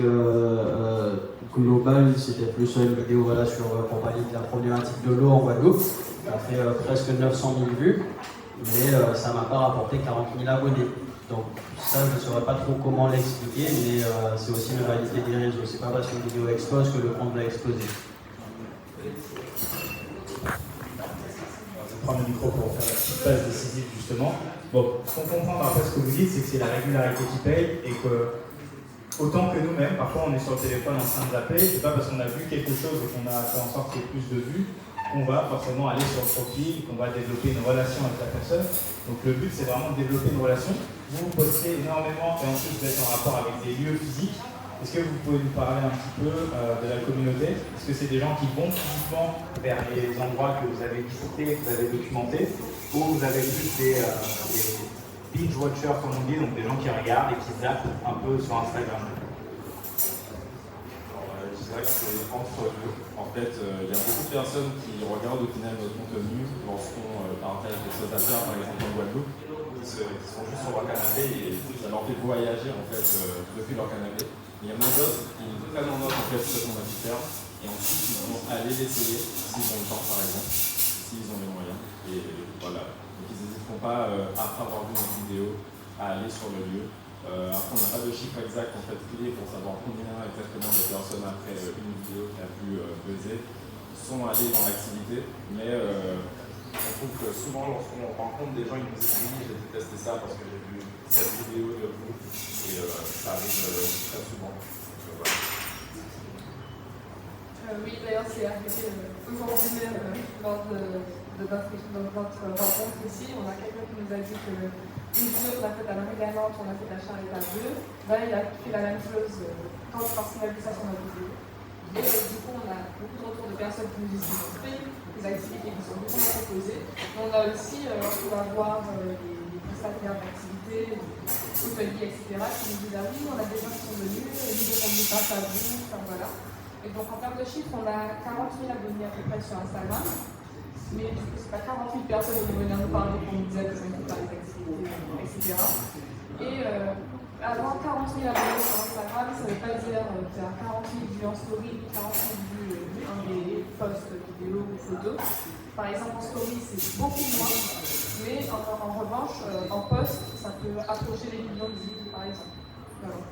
globale. C'était plus une vidéo voilà, sur compagnie de la problématique de l'eau en Guadeloupe. Ça a fait presque 900 000 vues, mais ça ne m'a pas rapporté 40 000 abonnés. Donc ça, je ne saurais pas trop comment l'expliquer, mais c'est aussi une réalité des réseaux. C'est pas parce qu'une vidéo explose que le compte va exploser. Je vais prendre le micro pour faire la petite phase décisive justement. Bon, ce qu'on comprend après ce que vous dites, c'est que c'est la régularité qui paye et que autant que nous-mêmes, parfois on est sur le téléphone en train de zapper, c'est pas parce qu'on a vu quelque chose et qu'on a fait en sorte qu'il y ait plus de vues qu'on va forcément aller sur le profil, qu'on va développer une relation avec la personne. Donc le but, c'est vraiment de développer une relation. Vous postez énormément et en plus vous êtes en rapport avec des lieux physiques. Est-ce que vous pouvez nous parler un petit peu de la communauté? Est-ce que c'est des gens qui vont physiquement vers les endroits que vous avez visités, que vous avez documentés, ou vous avez plus des binge watchers comme on dit, donc des gens qui regardent et qui zappent un peu sur Instagram? Je dirais que c'est entre deux. En fait, il y a beaucoup de personnes qui regardent au final notre contenu lorsqu'on partage des choses à faire, par exemple en Guadeloupe, qui sont juste sur leur canapé et ça leur fait voyager en fait depuis leur canapé. Il y en a d'autres qui prennent en note en fait ce qu'on a pu faire et ensuite ils vont aller l'essayer s'ils ont le temps par exemple, s'ils ont les moyens. Et voilà. Donc ils n'hésiteront pas après avoir vu notre vidéo à aller sur le lieu. Après, on n'a pas de chiffre exact en fait clé pour savoir combien exactement de personnes après une vidéo qui a pu buzzer sont allées dans l'activité, mais on trouve que souvent, lorsqu'on rencontre des gens, ils nous disent oui, j'ai détesté ça parce que j'ai vu cette vidéo de vous, et ça arrive très souvent. Donc, voilà. Oui, d'ailleurs, c'est arrivé aujourd'hui même lors de notre rencontre ici. On a quelqu'un qui nous a dit que une vidéo qu'on a faite à Marie-Galante, on a fait la charrette à deux. Là, il a fait la même chose quand parce qu'il a vu ça sur notre vidéo. Et du coup, on a beaucoup de retours de personnes qui nous disent qu'ils ont fait des activités qui sont beaucoup moins proposées. On a aussi, on va voir les prestataires d'activités, hôteliers, etc., qui nous disent ah oui, on a des gens qui sont venus, ils nous ont mis grâce à vous, enfin voilà. Et donc en termes de chiffres, on a 40 000 abonnés à peu près sur Instagram. Mais du coup, c'est pas 48 personnes qui venaient nous parler pour nous dire qu'ils ont fait des activités, etc. Et avoir 40 000 abonnés sur Instagram, ça ne veut pas dire faire 40 000 vues en story, 40 000 vues un des posts vidéo ou photos. Par exemple, en story, c'est beaucoup moins. Mais en revanche, en post, ça peut approcher les millions de vues, par exemple. Voilà.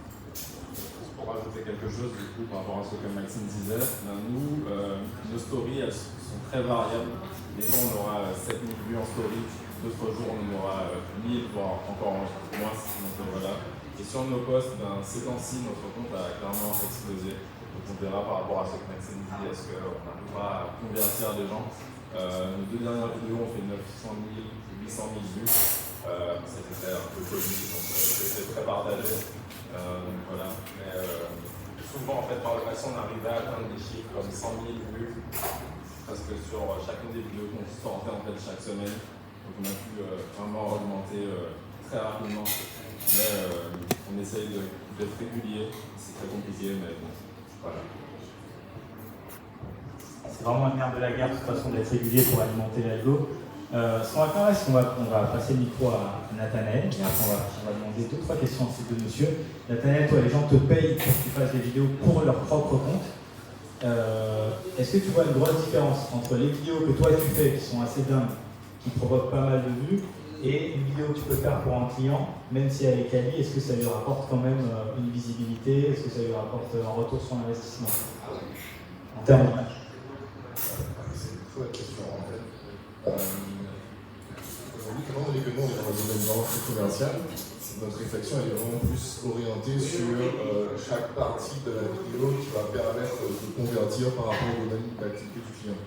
Pour rajouter quelque chose, du coup, par rapport à ce que Maxime disait, nous, nos stories, elles sont très variables. Des fois, on aura 7000 vues en story, d'autres jours, on aura 1000, voire encore moins. Donc voilà. Et sur nos posts, ces temps-ci, notre compte a clairement explosé. Donc on verra par rapport à ce que Maxime dit, est-ce qu'on arrivera à convertir des gens. Nos deux dernières vidéos ont fait 900 000, 800 000 vues. C'était un peu connu, donc c'était très partagé. Donc voilà, mais souvent en fait par le passé on arrivait à atteindre des chiffres comme 100 000 vues parce que sur chacune des vidéos qu'on sortait en fait chaque semaine, donc on a pu vraiment augmenter très rapidement, mais on essaye d'être régulier, c'est très compliqué mais bon, voilà. C'est vraiment le nerf de la guerre de toute façon d'être régulier pour alimenter l'algo. Ce qu'on va faire, c'est qu'on va passer le micro à Nathanaël, et après on va demander 2-3 questions à ces deux messieurs. Nathanaël, toi, les gens te payent pour que tu fasses des vidéos pour leur propre compte. Est-ce que tu vois une grosse différence entre les vidéos que toi tu fais, qui sont assez dingues, qui provoquent pas mal de vues, et une vidéo que tu peux faire pour un client, même si elle est quali, est-ce que ça lui rapporte quand même une visibilité, est-ce que ça lui rapporte un retour sur investissement en termes d'image? C'est une très question en fait. Aujourd'hui, comment on est que nous, on est dans le domaine vraiment très commercial, notre réflexion elle est vraiment plus orientée sur chaque partie de la vidéo qui va permettre de convertir par rapport au domaine d'activité du client.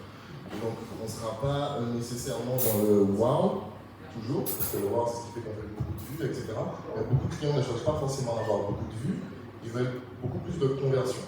Et donc, on ne sera pas nécessairement dans le wow, toujours, parce que le wow, c'est ce qui fait qu'on fait beaucoup de vues, etc. Mais beaucoup de clients ne cherchent pas forcément à avoir beaucoup de vues, ils veulent beaucoup plus de conversion.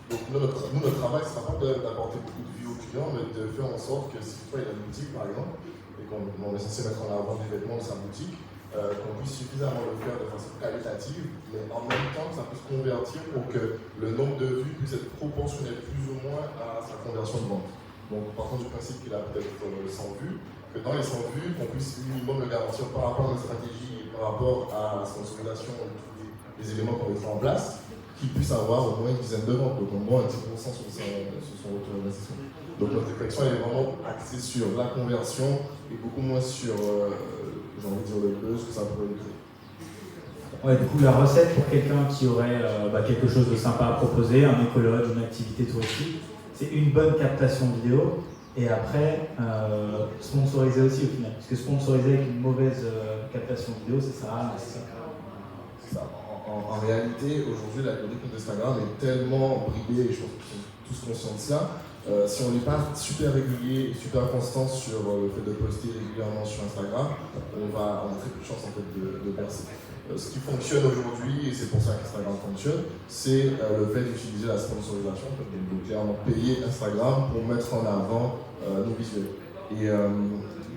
Donc, notre travail, ce ne sera pas d'apporter beaucoup de vues aux clients, mais de faire en sorte que si toi, il a une boutique, par exemple, et qu'on est censé mettre en avant des vêtements de sa boutique, qu'on puisse suffisamment le faire de façon qualitative, mais en même temps que ça puisse convertir pour que le nombre de vues puisse être proportionnel plus ou moins à sa conversion de vente. Donc, partant du principe qu'il a peut-être 100 vues, que dans les 100 vues, qu'on puisse minimum le garantir par rapport à notre stratégie et par rapport à la sponsorisation et tous les éléments qu'on mettra en place, qu'il puisse avoir au moins une dizaine de ventes, donc au moins 10% sur son retour d'investissement. Donc notre réflexion elle est vraiment axée sur la conversion et beaucoup moins sur, j'ai envie de dire, le buzz que ça pourrait lui créer. Ouais, du coup, la recette pour quelqu'un qui aurait quelque chose de sympa à proposer, un écologe, une activité touristique, c'est une bonne captation vidéo et après sponsoriser aussi au final. Parce que sponsoriser avec une mauvaise captation vidéo, ça sert à rien. C'est ça. En réalité, aujourd'hui, l'algorithme d'Instagram est tellement bridé, et je pense qu'ils sont tous conscients de cela. Si on n'est pas super régulier et super constant sur le fait de poster régulièrement sur Instagram, on a très peu de chance en fait, de percer. Ce qui fonctionne aujourd'hui, et c'est pour ça qu'Instagram fonctionne, c'est le fait d'utiliser la sponsorisation, donc clairement payer Instagram pour mettre en avant nos visuels. Et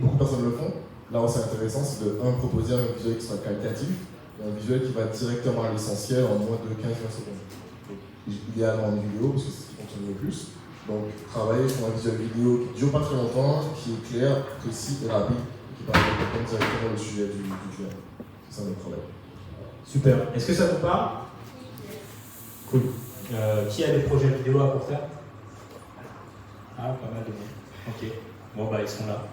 beaucoup de personnes le font. Là où c'est intéressant, c'est de proposer un visuel qui soit qualitatif, et un visuel qui va directement à l'essentiel en moins de 15-20 secondes. Donc, idéalement en vidéo, parce que c'est ce qui fonctionne le plus. Donc, travailler sur un visuel vidéo qui ne dure pas très longtemps, qui est clair, précis et rapide, et qui permet de comprendre directement le sujet du client. C'est ça notre travail. Super. Est-ce que ça vous parle? Cool. Qui a des projets vidéo à court terme? Ah, pas mal de monde. Ok. Bon, ils sont là.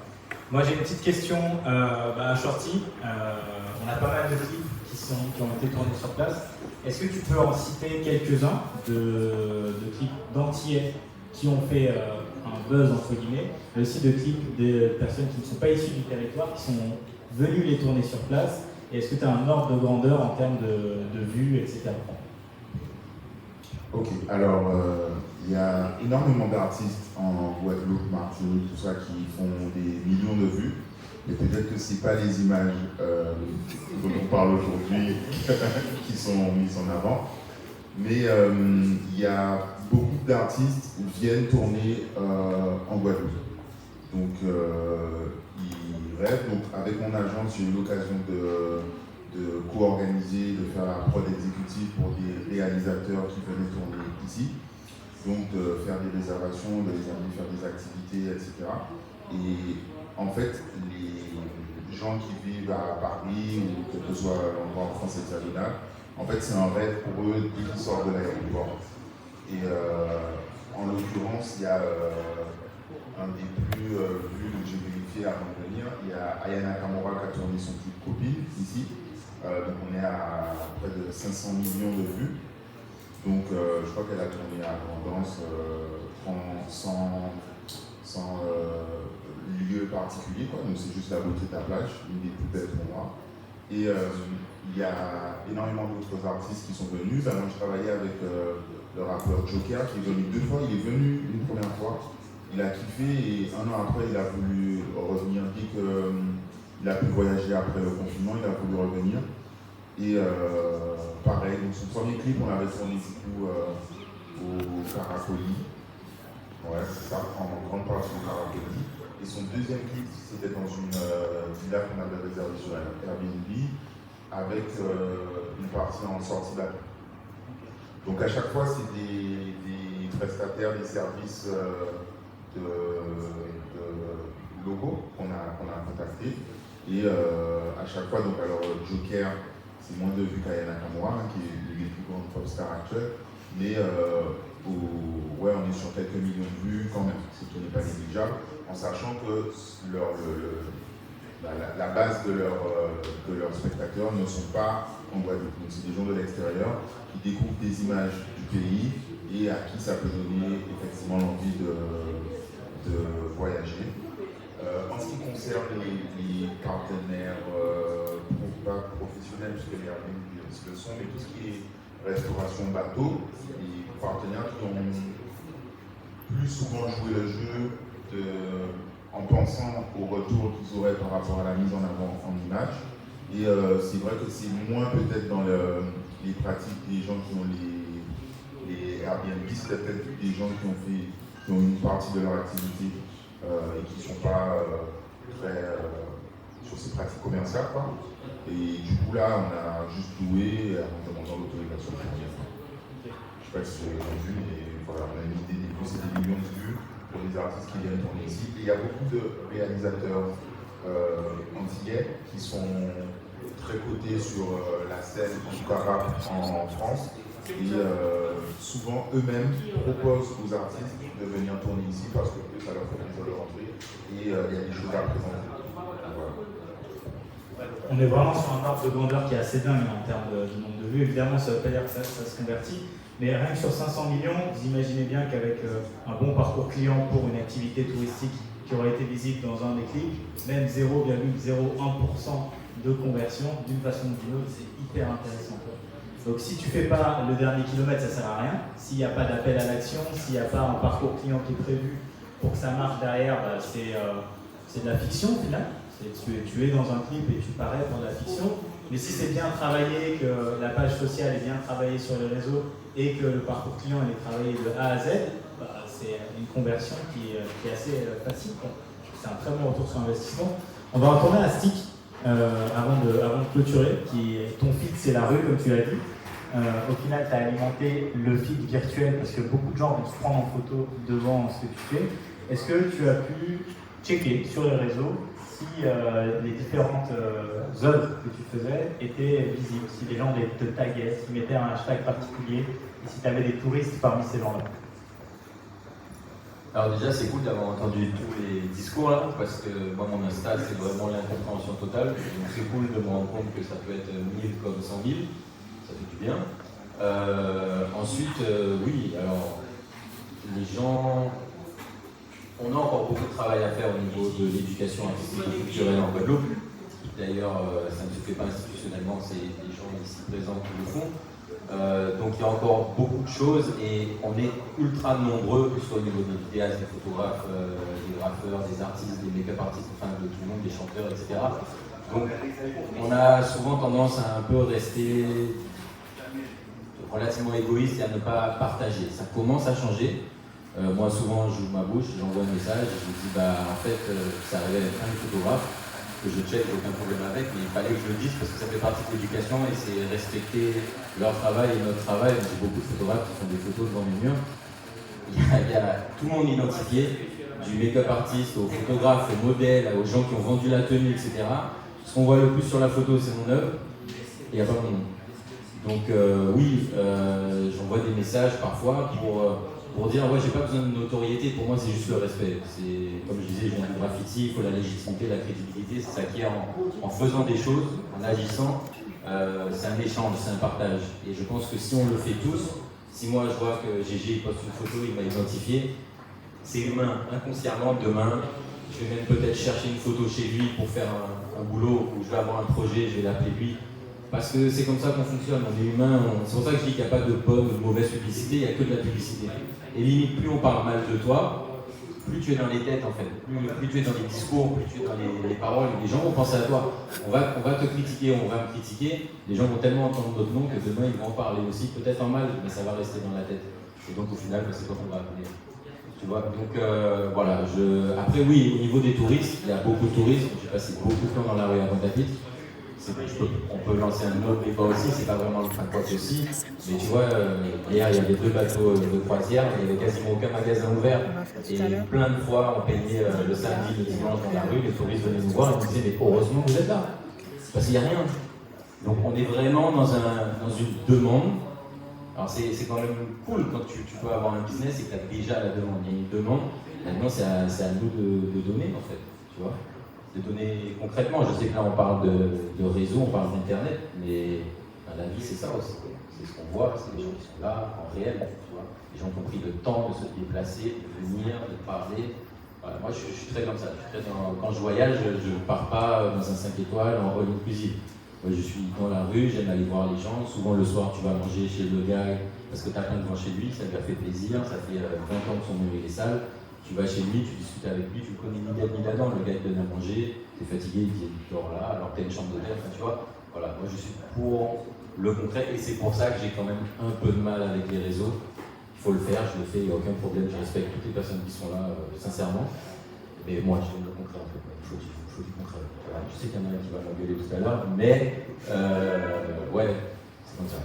Moi, j'ai une petite question à Shorty. On a pas mal de clips qui ont été tournés sur place. Est-ce que tu peux en citer quelques-uns de clips d'antillais qui ont fait un buzz entre guillemets, mais aussi de clips de personnes qui ne sont pas issues du territoire, qui sont venues les tourner sur place. Et est-ce que tu as un ordre de grandeur en termes de vues, etc. Ok, alors il y a énormément d'artistes en Guadeloupe, Martinique, tout ça, qui font des millions de vues. Mais peut-être que ce n'est pas les images dont on parle aujourd'hui qui sont mises en avant. Mais il y a beaucoup d'artistes qui viennent tourner en Guadeloupe. Donc ils rêvent. Donc avec mon agence, j'ai eu l'occasion de co-organiser, de faire la prod exécutive pour des réalisateurs qui venaient tourner ici. Donc de faire des réservations, de les amener faire des activités, etc. Et en fait, les gens qui vivent à Paris ou quel que soit l'endroit en France hexagonale, en fait, c'est un rêve pour eux dès qu'ils sortent de l'aéroport. Et en l'occurrence, il y a un des plus vus que j'ai vérifié avant de venir. Il y a Aya Nakamura qui a tourné son clip Copine ici. Donc on est à près de 500 millions de vues. Donc je crois qu'elle a tourné à Grandance sans lieu particulier, quoi. Donc c'est juste la beauté de la plage, une des plus belles pour moi. Et il y a énormément d'autres artistes qui sont venus. Moi, je travaillais avec le rappeur Joker qui est venu 2 fois. Il est venu une première fois, il a kiffé et 1 an après, il a voulu revenir. Dès qu'il a pu voyager après le confinement, il a voulu revenir. Et pareil, donc son premier clip, on l'avait tourné du coup au Caracoli. Ouais, c'est ça, en grande partie au Caracoli. Et son deuxième clip, c'était dans une villa qu'on avait réservée sur Airbnb, avec une partie en sortie d'appel. Donc à chaque fois, c'est des prestataires, des services de logos qu'on a contactés. Et à chaque fois, donc alors Joker, c'est moins de vues qu'Aya Nakamura, qui est l'une des plus grandes pop stars actuelles. Mais ouais, on est sur quelques millions de vues quand même, ce qui n'est pas négligeable, en sachant que la base de leurs spectateurs ne sont pas en Guadeloupe. Donc c'est des gens de l'extérieur qui découvrent des images du pays et à qui ça peut donner effectivement l'envie de voyager. En ce qui concerne les partenaires, pas professionnels, puisque les Airbnb le sont, mais tout ce qui est restauration bateau, les partenaires qui ont plus souvent joué le jeu en pensant au retour qu'ils auraient par rapport à la mise en avant en image. Et c'est vrai que c'est moins peut-être dans les pratiques des gens qui ont les Airbnb, c'est peut-être des gens qui ont une partie de leur activité et qui ne sont pas très sur ces pratiques commerciales, quoi. Et du coup là, on a juste loué en demandant l'autorisation de faire. Je ne sais pas si vous avez entendu, mais voilà, on a une idée c'est des millions de vues pour les artistes qui viennent tourner ici. Et il y a beaucoup de réalisateurs antillais qui sont très cotés sur la scène, en tout cas rap en France. Et souvent eux-mêmes proposent aux artistes de venir tourner ici parce que ça leur fait plaisir de rentrer et il y a des choses à présenter. Voilà. On est vraiment sur un arbre de grandeur qui est assez dingue en termes de nombre de vues. Évidemment, ça ne veut pas dire que ça se convertit, mais rien que sur 500 millions, vous imaginez bien qu'avec un bon parcours client pour une activité touristique qui aurait été visible dans un des clips, même 0,01% de conversion, d'une façon ou d'une autre, c'est hyper intéressant. Donc si tu ne fais pas le dernier kilomètre, ça ne sert à rien. S'il n'y a pas d'appel à l'action, s'il n'y a pas un parcours client qui est prévu pour que ça marche derrière, bah, c'est de la fiction au final. Tu es dans un clip et tu parais dans de la fiction. Mais si c'est bien travaillé, que la page sociale est bien travaillée sur les réseaux et que le parcours client est travaillé de A à Z, bah, c'est une conversion qui est assez facile, quoi. C'est un très bon retour sur investissement. On va retourner à Stick avant de clôturer. Ton feed, c'est la rue, comme tu l'as dit. Au final, tu as alimenté le feed virtuel parce que beaucoup de gens vont se prendre en photo devant ce que tu fais. Est-ce que tu as pu checker sur les réseaux si les différentes zones que tu faisais étaient visibles, si les gens te taguaient, s'ils mettaient un hashtag particulier et si tu avais des touristes parmi ces gens-là? Alors déjà, c'est cool d'avoir entendu tous les discours là, parce que moi, mon Insta, c'est vraiment l'incompréhension totale. Donc c'est cool de me rendre compte que ça peut être 1000 comme 100 000, ça fait du bien. Ensuite, oui, alors les gens On a encore beaucoup de travail à faire au niveau de l'éducation artistique et culturelle en Guadeloupe. D'ailleurs, ça ne se fait pas institutionnellement, c'est les gens ici présents qui le font. Donc il y a encore beaucoup de choses et on est ultra nombreux, que ce soit au niveau des vidéastes, des photographes, des graffeurs, des artistes, des make-up artistes, enfin de tout le monde, des chanteurs, etc. Donc on a souvent tendance à un peu rester relativement égoïste et à ne pas partager. Ça commence à changer. Moi souvent j'ouvre ma bouche, j'envoie un message, je me dis en fait ça arrive à être un photographe, que je check, aucun problème avec, mais il fallait que je le dise parce que ça fait partie de l'éducation et c'est respecter leur travail et notre travail. J'ai beaucoup de photographes qui font des photos devant mes murs. Il y a tout le monde identifié, du make-up artiste aux photographes, aux modèles, aux gens qui ont vendu la tenue, etc. Ce qu'on voit le plus sur la photo, c'est mon œuvre et il n'y a pas mon nom. Donc oui, j'envoie des messages parfois pour dire ouais, j'ai pas besoin de notoriété, pour moi c'est juste le respect. C'est comme je disais, je viens du graffiti, il faut la légitimité, la crédibilité, c'est ça qui est en faisant des choses, en agissant, c'est un échange, c'est un partage. Et je pense que si on le fait tous, si moi je vois que GG poste une photo, il m'a identifié, c'est humain, inconsciemment demain, je vais même peut-être chercher une photo chez lui pour faire un boulot où je vais avoir un projet, je vais l'appeler lui. Parce que c'est comme ça qu'on fonctionne, on est humain, c'est pour ça que je dis qu'il n'y a pas de bonne ou de mauvaise publicité, il n'y a que de la publicité. Et limite, plus on parle mal de toi, plus tu es dans les têtes en fait, plus tu es dans les discours, plus tu es dans les paroles, les gens vont penser à toi. On va te critiquer, on va me critiquer, les gens vont tellement entendre notre nom que demain ils vont en parler aussi, peut-être en mal, mais ça va rester dans la tête. Et donc au final, c'est quoi qu'on va appeler. Tu vois, donc voilà, après oui, au niveau des touristes, il y a beaucoup de touristes, j'ai passé beaucoup de temps dans la rue à Pointe-à-Pitre. On peut lancer un autre débat aussi, c'est pas vraiment le train quoi aussi, mais tu vois, hier il y avait 2 bateaux de croisière, il n'y avait quasiment aucun magasin ouvert, et plein de fois on peignait le samedi, le dimanche dans la rue, les touristes venaient nous voir et nous disaient mais heureusement vous êtes là, parce qu'il n'y a rien. Donc on est vraiment dans une demande. Alors c'est quand même cool quand tu peux avoir un business et que tu as déjà la demande, il y a une demande, maintenant c'est à nous de donner en fait, tu vois. De donner concrètement, je sais que là on parle de réseau, on parle d'internet, mais la vie c'est ça aussi. C'est ce qu'on voit, c'est les gens qui sont là en réel, tu vois. Les gens qui ont pris le temps de se déplacer, de venir, de parler. Voilà, moi je suis très comme ça. Quand je voyage, je ne pars pas dans un 5 étoiles en all inclusive. Moi je suis dans la rue, j'aime aller voir les gens. Souvent le soir tu vas manger chez le gars parce que tu as plein de gens chez lui, ça lui a fait plaisir, ça fait 20 ans que son mur est sale. Tu vas chez lui, tu discutes avec lui, tu le connais ni d'être ni d'Adam, le gars il te donne à manger, tu es fatigué, il dit dors là, alors que tu as une chambre d'hôtel, enfin tu vois. Voilà, moi je suis pour le concret et c'est pour ça que j'ai quand même un peu de mal avec les réseaux. Il faut le faire, je le fais, il n'y a aucun problème, je respecte toutes les personnes qui sont là, sincèrement. Mais moi je donne le concret en fait, il faut du concret. Voilà, je sais qu'il y en a un qui va m'engueuler tout à l'heure, mais ouais, c'est comme ça.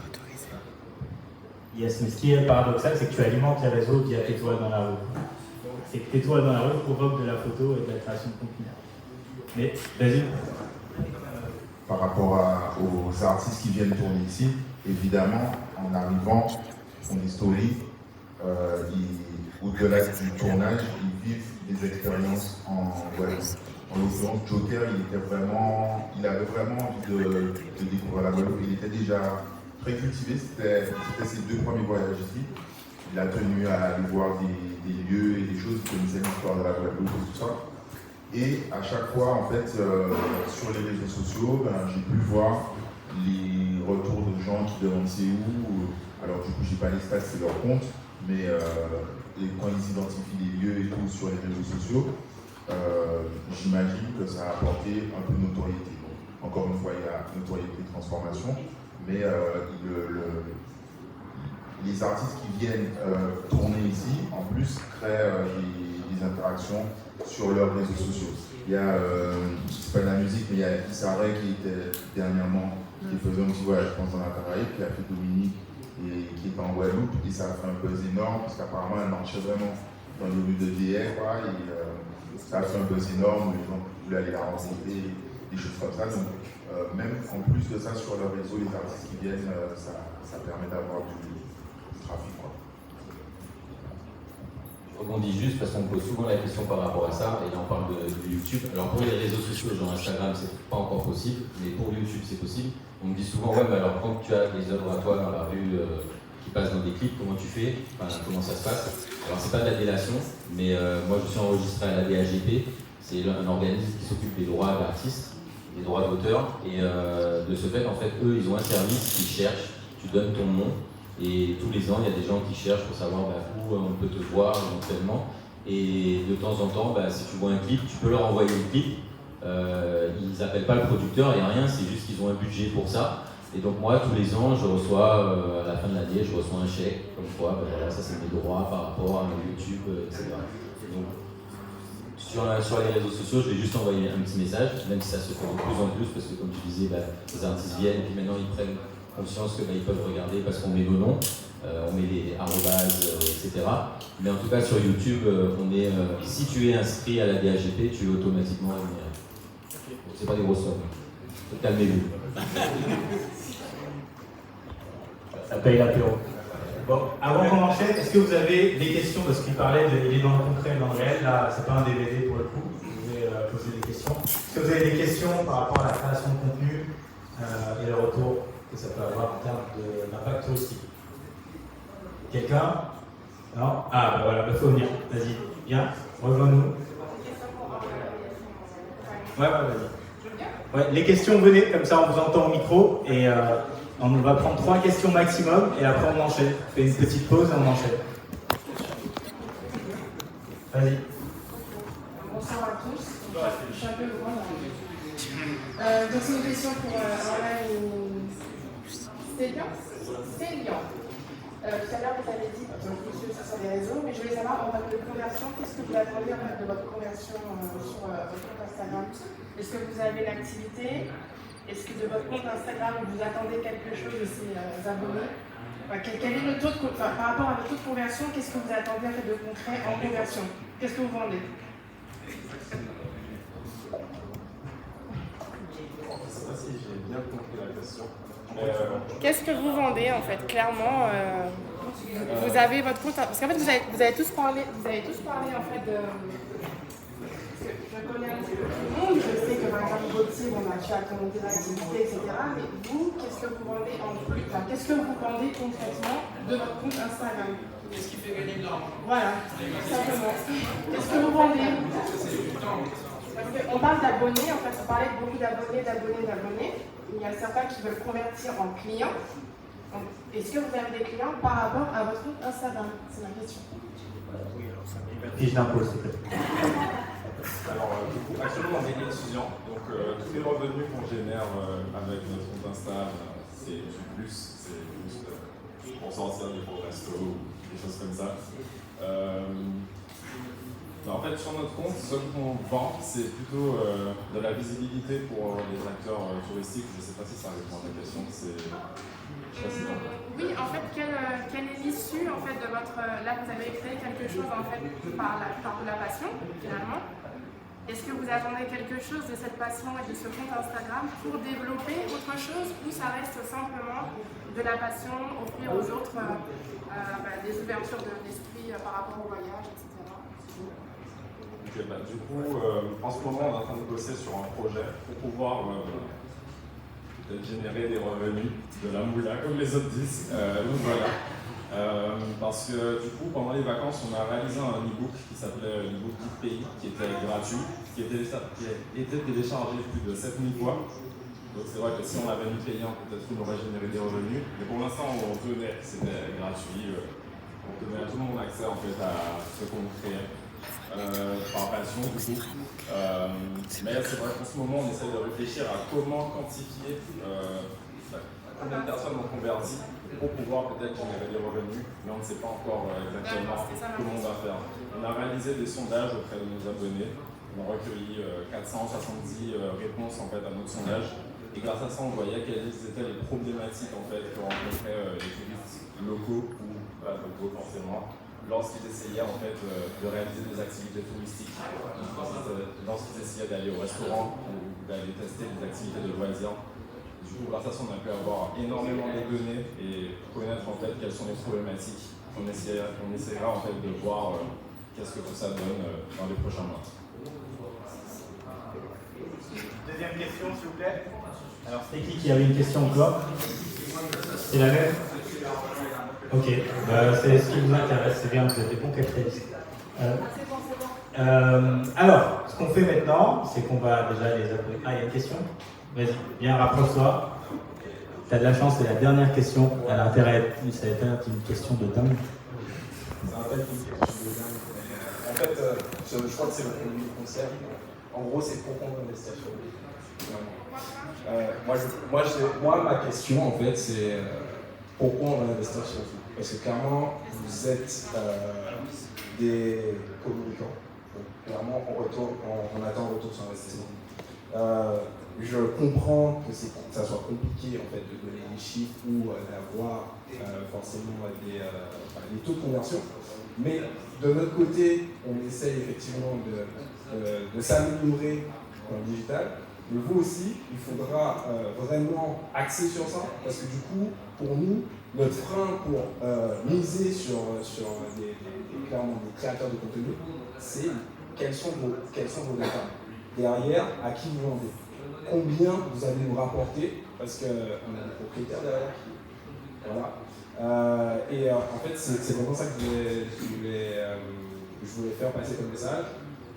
Yes, mais ce qui est paradoxal, c'est que tu alimentes les réseaux via tes toiles dans la rue. C'est que tes toiles dans la rue provoquent de la photo et de la création de contenu. Mais, vas-y. Par rapport aux artistes qui viennent tourner ici, évidemment, en arrivant, on est story, au-delà du tournage, ils vivent des expériences en Guadeloupe. En l'occurrence, Joker, il avait vraiment envie de découvrir la Guadeloupe. Il était déjà très cultivé, c'était ses 2 premiers voyages ici. Il a tenu à aller voir des lieux et des choses, il connaissait l'histoire de la Guadeloupe et tout ça. Et à chaque fois, en fait, sur les réseaux sociaux, j'ai pu voir les retours de gens qui demandent c'est où. Alors du coup, je n'ai pas les stats, c'est leur compte, mais quand ils identifient les lieux et tout sur les réseaux sociaux, j'imagine que ça a apporté un peu de notoriété. Donc, encore une fois, il y a notoriété de transformation, mais les artistes qui viennent tourner ici, en plus, créent des interactions sur leurs réseaux sociaux. Il y a, c'est pas de la musique, mais il y a Issaré qui était dernièrement, qui faisait un petit voyage, je pense, dans la Caraïbe, qui a fait Dominique et qui était en Guadeloupe, et ça a fait un buzz énorme, parce qu'apparemment elle marchait vraiment dans les rues de DR, quoi, et ça a fait un buzz énorme, les gens voulaient aller la rencontrer, des choses comme ça. Donc, même en plus de ça, sur leur réseau, les artistes qui viennent, ça permet d'avoir du trafic, quoi. Je rebondis juste parce qu'on me pose souvent la question par rapport à ça, et là on parle de YouTube. Alors pour les réseaux sociaux, genre Instagram, c'est pas encore possible, mais pour YouTube c'est possible. On me dit souvent, ouais, mais alors quand tu as des œuvres à toi dans la rue, qui passent dans des clips, comment tu fais, enfin, comment ça se passe. Alors c'est pas de la délation, mais moi je suis enregistré à la DAGP, c'est un organisme qui s'occupe des droits d'artistes, des droits d'auteur, et de ce fait, en fait, eux, ils ont un service qui cherche, tu donnes ton nom, et tous les ans, il y a des gens qui cherchent pour savoir où on peut te voir éventuellement, et de temps en temps, si tu vois un clip, tu peux leur envoyer le clip, ils n'appellent pas le producteur et rien, c'est juste qu'ils ont un budget pour ça. Et donc moi, tous les ans, je reçois, à la fin de l'année, je reçois un chèque, comme quoi, voilà, ça c'est mes droits par rapport à YouTube, etc. Donc, sur les réseaux sociaux, je vais juste envoyer un petit message, même si ça se fait de plus en plus, parce que comme tu disais, les artistes viennent, et puis maintenant ils prennent conscience que ils peuvent regarder parce qu'on met nos noms, on met les arrobases, etc. Mais en tout cas, sur YouTube, si tu es inscrit à la DAGP, tu es automatiquement rémunéré. Donc, c'est pas des grosses sommes. Calmez-vous. Ça paye l'apéro. Bon, avant qu'on enchaîne, est-ce que vous avez des questions? Parce qu'il parlait il est dans le concret, dans le réel, là, c'est pas un DVD pour le coup, vous pouvez poser des questions. Est-ce que vous avez des questions par rapport à la création de contenu et le retour que ça peut avoir en termes d'impact touristique? Quelqu'un? Non? Ah, ben voilà, il faut venir, vas-y, viens, rejoins-nous. Ouais, vas-y. Ouais, les questions, venez, comme ça on vous entend au micro et on va prendre 3 questions maximum et après on enchaîne. On fait une petite pause et on enchaîne. Vas-y. Bonsoir à tous. Je suis un peu loin. Donc c'est une question pour Célian. Tout à l'heure vous avez dit, donc monsieur c'est sur les réseaux, mais je voulais savoir en termes de conversion, qu'est-ce que vous attendez en fait de votre conversion sur votre compte Instagram? Est-ce que vous avez l'activité? Est-ce que de votre compte Instagram vous attendez quelque chose de ces abonnés? Quel est le taux de par rapport à votre taux de conversion, qu'est-ce que vous attendez en fait de concret en conversion? Qu'est-ce que vous vendez? Je ne sais pas si j'ai bien compris la question. Qu'est-ce que vous vendez en fait? Clairement, vous avez votre compte. Parce qu'en fait, vous avez tous parlé en fait de. Je connais un petit peu tout le monde, je sais que par exemple Gauthier, tu as commenté l'activité, etc. Mais vous, qu'est-ce que vous vendez en plus? Qu'est-ce que vous vendez concrètement de votre compte Instagram? Qu'est-ce qui fait gagner de l'argent? Voilà, simplement. Qu'est-ce que vous vendez? On parle d'abonnés, en fait, on parlait beaucoup d'abonnés. Il y a certains qui veulent convertir en clients. Est-ce que vous avez des clients par rapport à votre compte Instagram? C'est ma question. Fiche d'impôt, s'il te plaît. Alors, du coup, actuellement, on est étudiant, donc tous les revenus qu'on génère avec notre compte Insta, c'est du plus, c'est juste pour sortir des bons restos ou des choses comme ça. En fait, sur notre compte, ce qu'on vend, c'est plutôt de la visibilité pour les acteurs touristiques. Je ne sais pas si ça répond à la question. Oui, en fait, quelle est l'issue en fait de votre... Là, vous avez créé quelque chose en fait par de la passion, finalement. Est-ce que vous attendez quelque chose de cette passion et de ce compte Instagram pour développer autre chose ou ça reste simplement de la passion, offrir aux autres des ouvertures d'esprit par rapport au voyage, etc. Okay, du coup, en ce moment, on est en train de bosser sur un projet pour pouvoir peut-être générer des revenus, de la moula, comme les autres disent. Donc voilà. Parce que du coup, pendant les vacances, on a réalisé un e-book qui s'appelait l'e-book Guide Pays, qui était gratuit, qui a été téléchargé plus de 7000 fois. Donc c'est vrai que si on avait mis payant, peut-être qu'on aurait généré des revenus. Mais pour l'instant, on tenait, c'était gratuit. On tenait à tout le monde accès en fait à ce qu'on créait. Par passion du coup. Mais c'est vrai qu'en ce moment on essaie de réfléchir à comment quantifier combien de personnes ont converti pour pouvoir peut-être générer des revenus, mais on ne sait pas encore exactement comment on va faire. On a réalisé des sondages auprès de nos abonnés, on a recueilli 470 réponses en fait à notre sondage, et grâce à ça on voyait quelles étaient les problématiques en fait que rencontraient les touristes locaux ou pas locaux forcément, lorsqu'ils essayaient en fait de réaliser des activités touristiques, lorsqu'ils essayaient d'aller au restaurant ou d'aller tester des activités de loisirs. Du coup, grâce à ça, on a pu avoir énormément de données et connaître en fait quelles sont les problématiques. On essaiera en fait de voir qu'est-ce que tout ça donne dans les prochains mois. Deuxième question, s'il vous plaît. Alors, c'était qui avait une question encore? C'est la même? Ok, c'est ce qui nous intéresse, c'est bien, vous êtes des bons capitalistes. Alors, ce qu'on fait maintenant, c'est qu'on va déjà les appeler. Ah, il y a une question? Vas-y, viens, rapproche-toi. T'as de la chance, c'est la dernière question. Elle a intérêt, ça va être une question de dingue. Ça va pas être une question de dingue. En fait, je crois que c'est le premier concept. En gros, c'est pourquoi on investit sur vous. Moi, ma question, en fait, c'est pourquoi on va investir sur vous. Parce que clairement, vous êtes des communicants. Donc, clairement, on attend un retour sur investissement. Je comprends que ça soit compliqué en fait, de donner des chiffres ou d'avoir forcément des taux de conversion. Mais de notre côté, on essaye effectivement de s'améliorer dans le digital. Mais vous aussi, il faudra vraiment axer sur ça, parce que du coup, pour nous, notre frein pour miser sur clairement des créateurs de contenu, c'est quels sont vos data. Derrière, à qui vous vendez. Combien vous allez nous rapporter, parce qu'on a des propriétaires derrière. Voilà. En fait, c'est vraiment ça que je voulais faire passer comme message.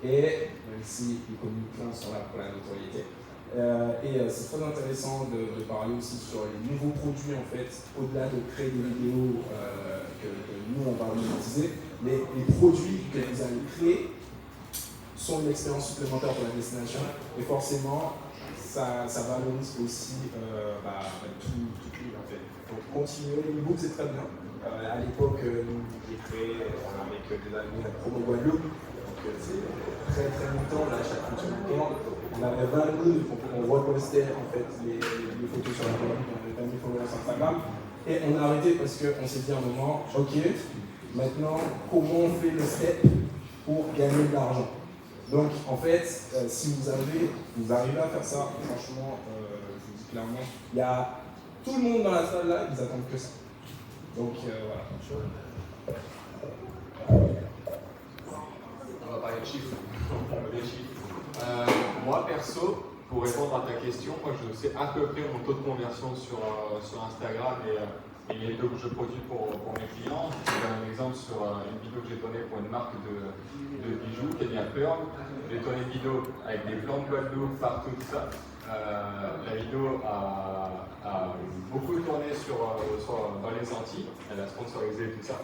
Et même si les communicants sont là pour la notoriété. C'est très intéressant de parler aussi sur les nouveaux produits, en fait, au-delà de créer des vidéos que nous, on va monétiser. Les produits que vous allez créer sont une expérience supplémentaire pour la destination. Et forcément, ça valorise aussi tout en fait. Donc continuer, l'e-book c'est très bien. À l'époque, nous j'ai créé avec des amis la promo Guadeloupe, donc c'est très très longtemps, là chaque fonction de temps, on avait 20 000, on repostait en fait les photos sur la Guadeloupe, on avait 20 000 followers sur Instagram, et on a arrêté parce qu'on s'est dit à un moment, ok, maintenant comment on fait le step pour gagner de l'argent? Donc en fait, si vous arrivez à faire ça, franchement, je vous dis clairement, il y a tout le monde dans la salle là, ils attendent que ça. Donc voilà. On va parler de chiffres. Moi perso, pour répondre à ta question, moi je sais à peu près mon taux de conversion sur Instagram et les vidéos que je produis pour mes clients. Je vais donner un exemple sur une vidéo que j'ai tournée pour une marque de bijoux, Kenya Pearl. J'ai tourné une vidéo avec des plans de Guadeloupe partout, tout ça. La vidéo a beaucoup tourné dans les Antilles, elle a sponsorisé tout ça.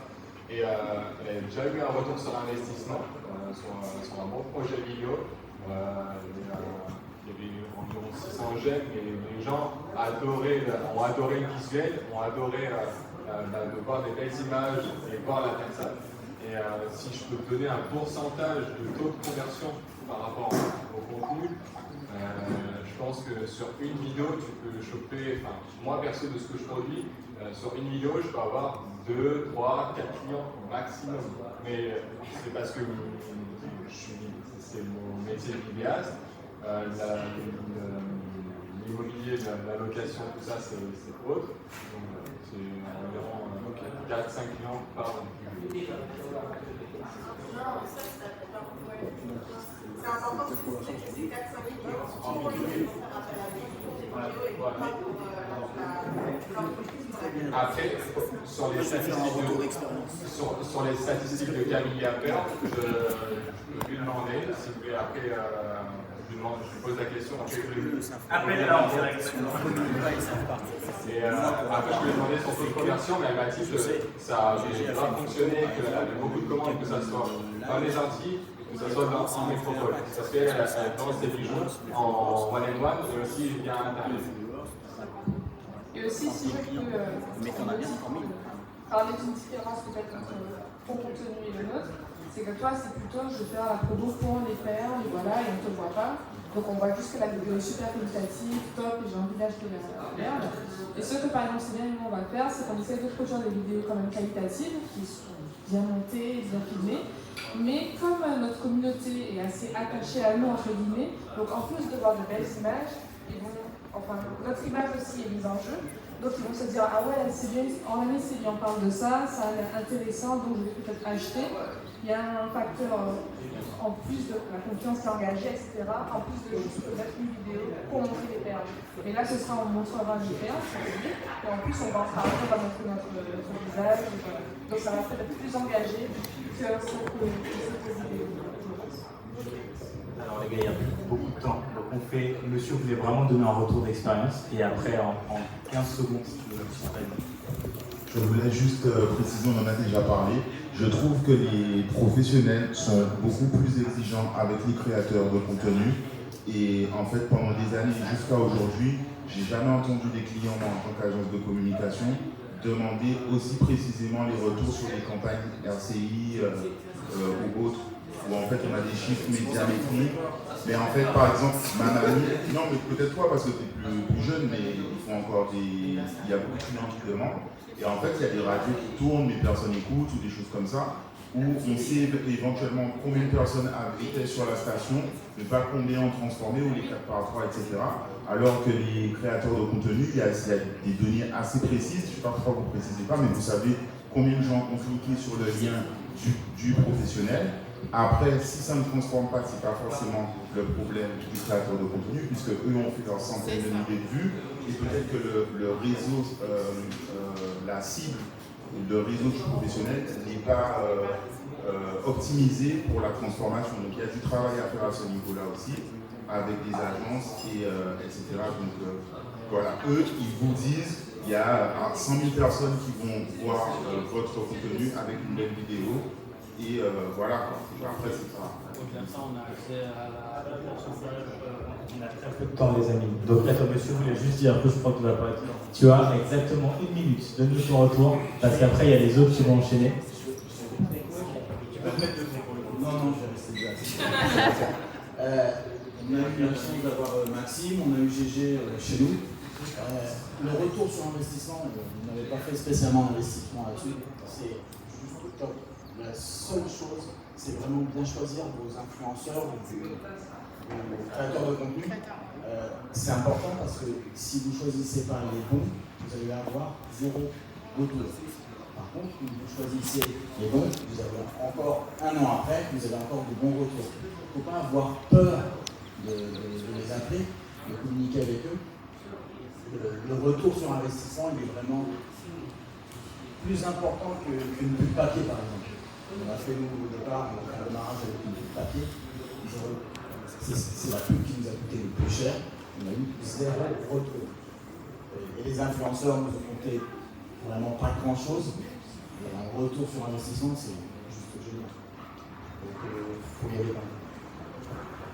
Et elle a déjà eu un retour sur investissement sur un bon projet vidéo. Il y avait environ 600 j'aime et les gens ont adoré le visuel, ont adoré de voir des belles images et voir la personne. Et si je peux te donner un pourcentage de taux de conversion par rapport au contenu, je pense que sur une vidéo, tu peux choper, moi perso de ce que je produis, sur une vidéo, je peux avoir 2, 3, 4 clients maximum. Mais c'est parce que c'est mon métier de vidéaste. L'immobilier, la location, tout ça, c'est autre. Donc, c'est environ 4-5 clients par an. C'est important de préciser que c'est 4-5 clients pour les vidéos, faire appel à des vidéos et pas pour l'entreprise. Après, sur les statistiques de Camille Appert, je peux lui demander, si vous voulez, après, je lui pose la question. Appelez-la en direct. Et après, je lui ai demandé son taux de conversion, mais elle m'a dit que ça n'avait pas fonctionné, qu'elle avait beaucoup de commandes, que ça soit dans les Antilles, que ce soit en métropole. Parce qu'elle vend ses bijoux en one-on-one et aussi via Internet. Et aussi, si je peux parler d'une différence peut-être entre ton contenu et le nôtre, c'est que toi, c'est plutôt je vais faire la promo pour les perles, et voilà, et on ne te voit pas. Donc on voit juste que la vidéo est super qualitative, top, et j'ai envie d'acheter la perle. Et ce que par exemple, c'est bien, nous on va faire, c'est qu'on essaie de produire des vidéos quand même qualitatives, qui sont bien montées, bien filmées. Mais comme notre communauté est assez attachée à nous, entre guillemets, donc en plus de voir de belles images, notre image aussi est mise en jeu. d'autres vont se dire ah ouais, c'est bien, en année c'est bien, on parle de ça, ça a l'air intéressant, donc je vais peut-être acheter. Il y a un facteur en plus de la confiance qui est engagée, etc. En plus de juste mettre une vidéo pour montrer les perles. Et là, ce sera on montrera les perles, et en plus on va montrer notre visage. Donc ça va peut-être plus engagé que cette vidéo. Alors les gars, il y a beaucoup de temps, donc monsieur voulait vraiment donner un retour d'expérience, et après en 15 secondes, si tu veux, je voulais juste préciser, on en a déjà parlé, je trouve que les professionnels sont beaucoup plus exigeants avec les créateurs de contenu, et en fait pendant des années jusqu'à aujourd'hui, j'ai jamais entendu des clients en tant qu'agence de communication demander aussi précisément les retours sur les campagnes RCI ou autres, où en fait on a des chiffres médiamétriques. Mais en fait, par exemple, ma mamie, non mais peut-être toi parce que tu es plus jeune, mais il faut encore il y a beaucoup de clients qui demandent. Et en fait, il y a des radios qui tournent, mais personne n'écoute, ou des choses comme ça, où on sait éventuellement combien de personnes étaient sur la station, mais pas combien ont transformé, ou les 4x3, etc. Alors que les créateurs de contenu, il y a des données assez précises, je ne sais pas pourquoi vous ne précisez pas, mais vous savez combien de gens ont cliqué sur le lien du professionnel. Après, si ça ne transforme pas, ce n'est pas forcément le problème du créateur de contenu, puisque eux ont fait leurs centaines de milliers de vues, et peut-être que le réseau, la cible, le réseau du professionnel n'est pas optimisé pour la transformation. Donc il y a du travail à faire à ce niveau-là aussi, avec des agences, etc. Donc voilà, eux, ils vous disent, il y a 100 000 personnes qui vont voir votre contenu avec une belle vidéo. Et voilà quoi. Après, c'est pas. Comme ça, on a accès à la pourcentage. On a très peu de temps, les amis. Donc, là, monsieur voulait juste dire un peu, je crois que tu vas pas être. Tu as exactement 1 minute. Donne-nous ton retour, parce qu'après, il y a les autres qui vont enchaîner. Tu peux te mettre de côté. Non, je vais rester déjà. On a eu la chance d'avoir Maxime, on a eu GG chez nous. Le retour sur investissement, on n'avait pas fait spécialement d'investissement là-dessus. C'est juste top. La seule chose, c'est vraiment bien choisir vos influenceurs ou vos créateurs de contenu. C'est important parce que si vous ne choisissez pas les bons, vous allez avoir 0 retour. Par contre, si vous choisissez les bons, vous avez encore un an après, vous avez encore de bons retours. Il ne faut pas avoir peur de les appeler, de communiquer avec eux. Le retour sur investissement, il est vraiment plus important qu'une pub papier, par exemple. On a fait, nous, au départ, on a fait un démarrage avec une pub papier. C'est la pub qui nous a coûté le plus cher. On a eu 0 retour. Et les influenceurs nous ont coûté vraiment pas grand-chose. Et un retour sur investissement, c'est juste génial. Donc, il faut y aller.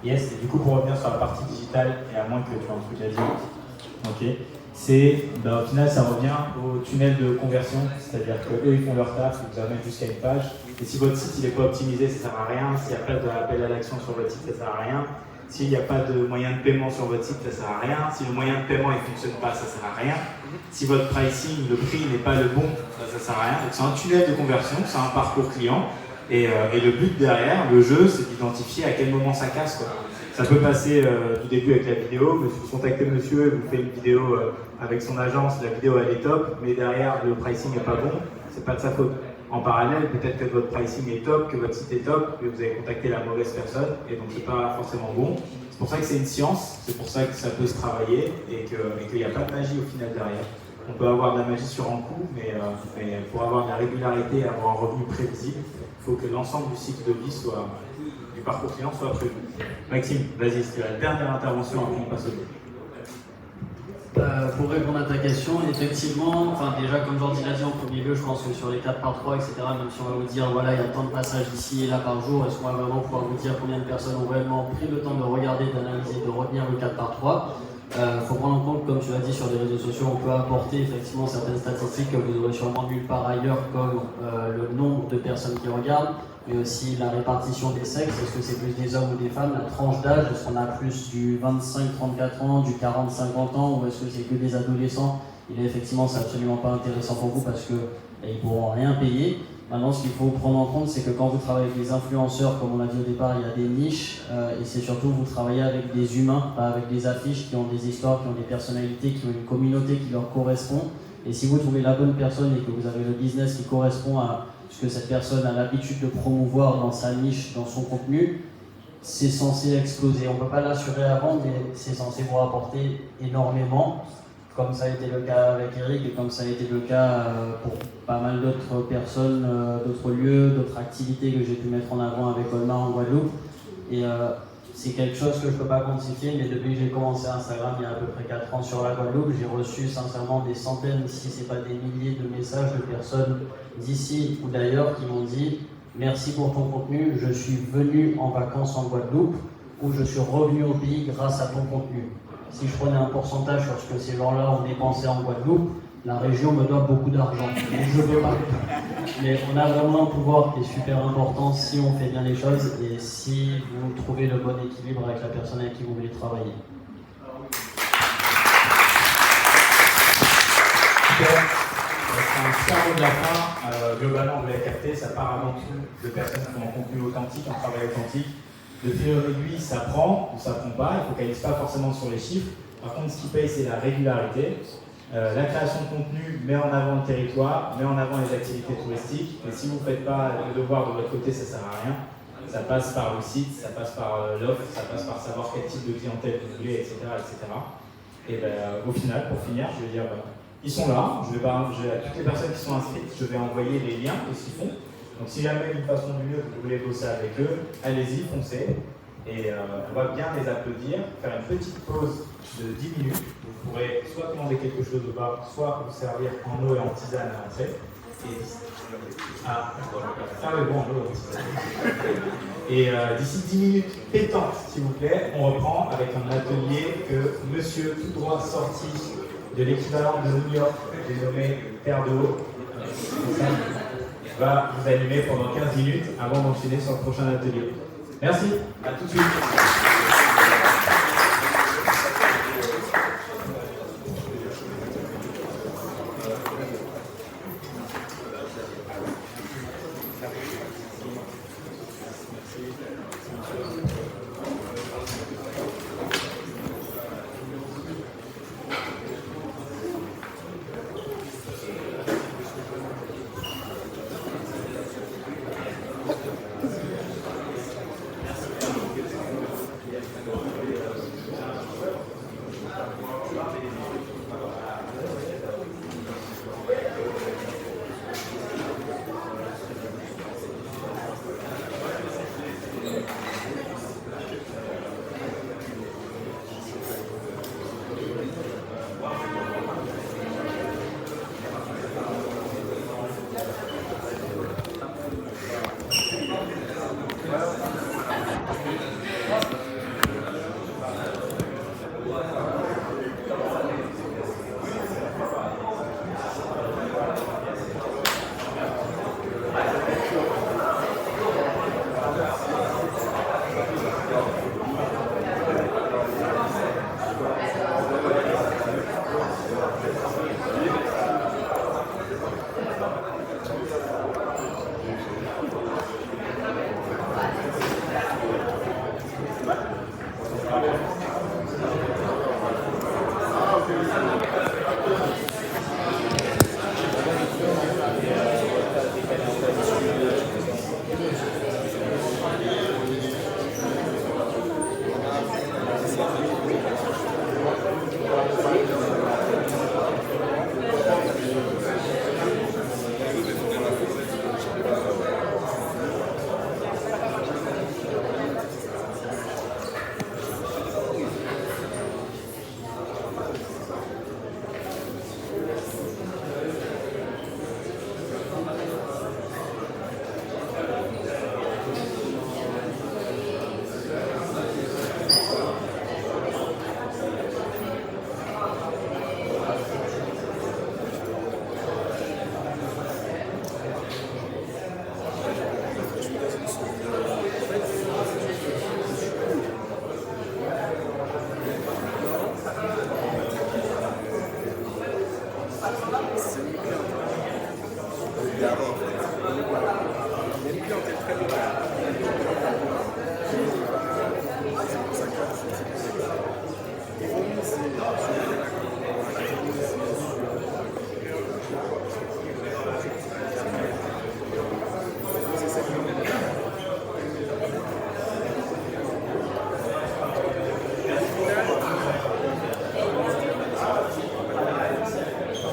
Yes, et du coup, pour revenir sur la partie digitale, et à moins que tu aies un truc à dire, ok, c'est, au final, ça revient au tunnel de conversion, c'est-à-dire qu'eux, ils font leur taf, ils vous amènent jusqu'à une page, et si votre site n'est pas optimisé, ça ne sert à rien, s'il n'y a pas d'appel à l'action sur votre site, ça ne sert à rien, s'il n'y a pas de moyen de paiement sur votre site, ça ne sert à rien, si le moyen de paiement ne fonctionne pas, ça ne sert à rien, si votre pricing, le prix n'est pas le bon, ça ne sert à rien. Donc c'est un tunnel de conversion, c'est un parcours client, et le but derrière, le jeu, c'est d'identifier à quel moment ça casse, quoi. Ça peut passer du début avec la vidéo, mais si vous contactez monsieur et vous faites une vidéo avec son agence, la vidéo elle est top, mais derrière le pricing n'est pas bon, c'est pas de sa faute. En parallèle, peut-être que votre pricing est top, que votre site est top, mais vous avez contacté la mauvaise personne, et donc c'est pas forcément bon. C'est pour ça que c'est une science, c'est pour ça que ça peut se travailler, et qu'il n'y a pas de magie au final derrière. On peut avoir de la magie sur un coup, mais pour avoir de la régularité et avoir un revenu prévisible, il faut que l'ensemble du cycle de vie soit... du parcours client soit prévu. Maxime, vas-y, c'est la dernière intervention avant qu'on passe au début. Pour répondre à ta question, effectivement, déjà comme Jordi l'a dit en premier lieu, je pense que sur les 4x3, etc., même si on va vous dire voilà, il y a tant de passages ici et là par jour, est-ce qu'on va vraiment pouvoir vous dire combien de personnes ont vraiment pris le temps de regarder, d'analyser, de retenir le 4x3? Faut prendre en compte, comme tu l'as dit, sur les réseaux sociaux, on peut apporter effectivement certaines statistiques que vous aurez sûrement nulle part ailleurs, comme le nombre de personnes qui regardent, mais aussi la répartition des sexes, est-ce que c'est plus des hommes ou des femmes, la tranche d'âge, est-ce qu'on a plus du 25-34 ans, du 40-50 ans, ou est-ce que c'est que des adolescents? Et là, effectivement, c'est absolument pas intéressant pour vous parce qu'ils ne pourront rien payer. Maintenant, ce qu'il faut prendre en compte, c'est que quand vous travaillez avec des influenceurs, comme on l'a dit au départ, il y a des niches, et c'est surtout vous travaillez avec des humains, pas avec des affiches qui ont des histoires, qui ont des personnalités, qui ont une communauté qui leur correspond. Et si vous trouvez la bonne personne et que vous avez le business qui correspond à ce que cette personne a l'habitude de promouvoir dans sa niche, dans son contenu, c'est censé exploser. On ne peut pas l'assurer avant, mais c'est censé vous rapporter énormément, comme ça a été le cas avec Eric et comme ça a été le cas pour pas mal d'autres personnes, d'autres lieux, d'autres activités que j'ai pu mettre en avant avec Olmar en Guadeloupe. Et c'est quelque chose que je ne peux pas quantifier, mais depuis que j'ai commencé Instagram il y a à peu près 4 ans sur la Guadeloupe, j'ai reçu sincèrement des centaines, si ce n'est pas des milliers de messages de personnes d'ici ou d'ailleurs qui m'ont dit « Merci pour ton contenu, je suis venu en vacances en Guadeloupe ou je suis revenu au pays grâce à ton contenu. » Si je prenais un pourcentage sur ce que ces gens-là ont dépensé en Guadeloupe, la région me doit beaucoup d'argent. Donc je ne peux pas. Mais on a vraiment un pouvoir qui est super important si on fait bien les choses et si vous trouvez le bon équilibre avec la personne avec qui vous voulez travailler. Super. C'est un super mot de la fin. Globalement, vous l'avez capté, ça part avant tout de personnes qui ont un contenu authentique, un travail authentique. De fil en aiguille, ça prend ou ça prend pas, il ne focalise pas forcément sur les chiffres. Par contre, ce qui paye, c'est la régularité. La création de contenu met en avant le territoire, met en avant les activités touristiques. Et si vous ne faites pas le devoir de votre côté, ça ne sert à rien. Ça passe par le site, ça passe par l'offre, ça passe par savoir quel type de clientèle vous voulez, etc. etc. Et au final, pour finir, je vais dire, ils sont là. À toutes les personnes qui sont inscrites, je vais envoyer les liens de ce qu'ils font. Donc si jamais d'une façon ou d'une autre vous voulez bosser avec eux, allez-y, foncez. Et on va bien les applaudir, faire une petite pause de 10 minutes. Vous pourrez soit commander quelque chose au bar, soit vous servir en eau et en tisane à l'entrée. Et d'ici 10 minutes pétantes, s'il vous plaît, on reprend avec un atelier que monsieur tout droit sorti de l'équivalent de New York, dénommé Terre de Haut, va vous animer pendant 15 minutes avant d'enchaîner sur le prochain atelier. Merci, à tout de suite. Évidemment.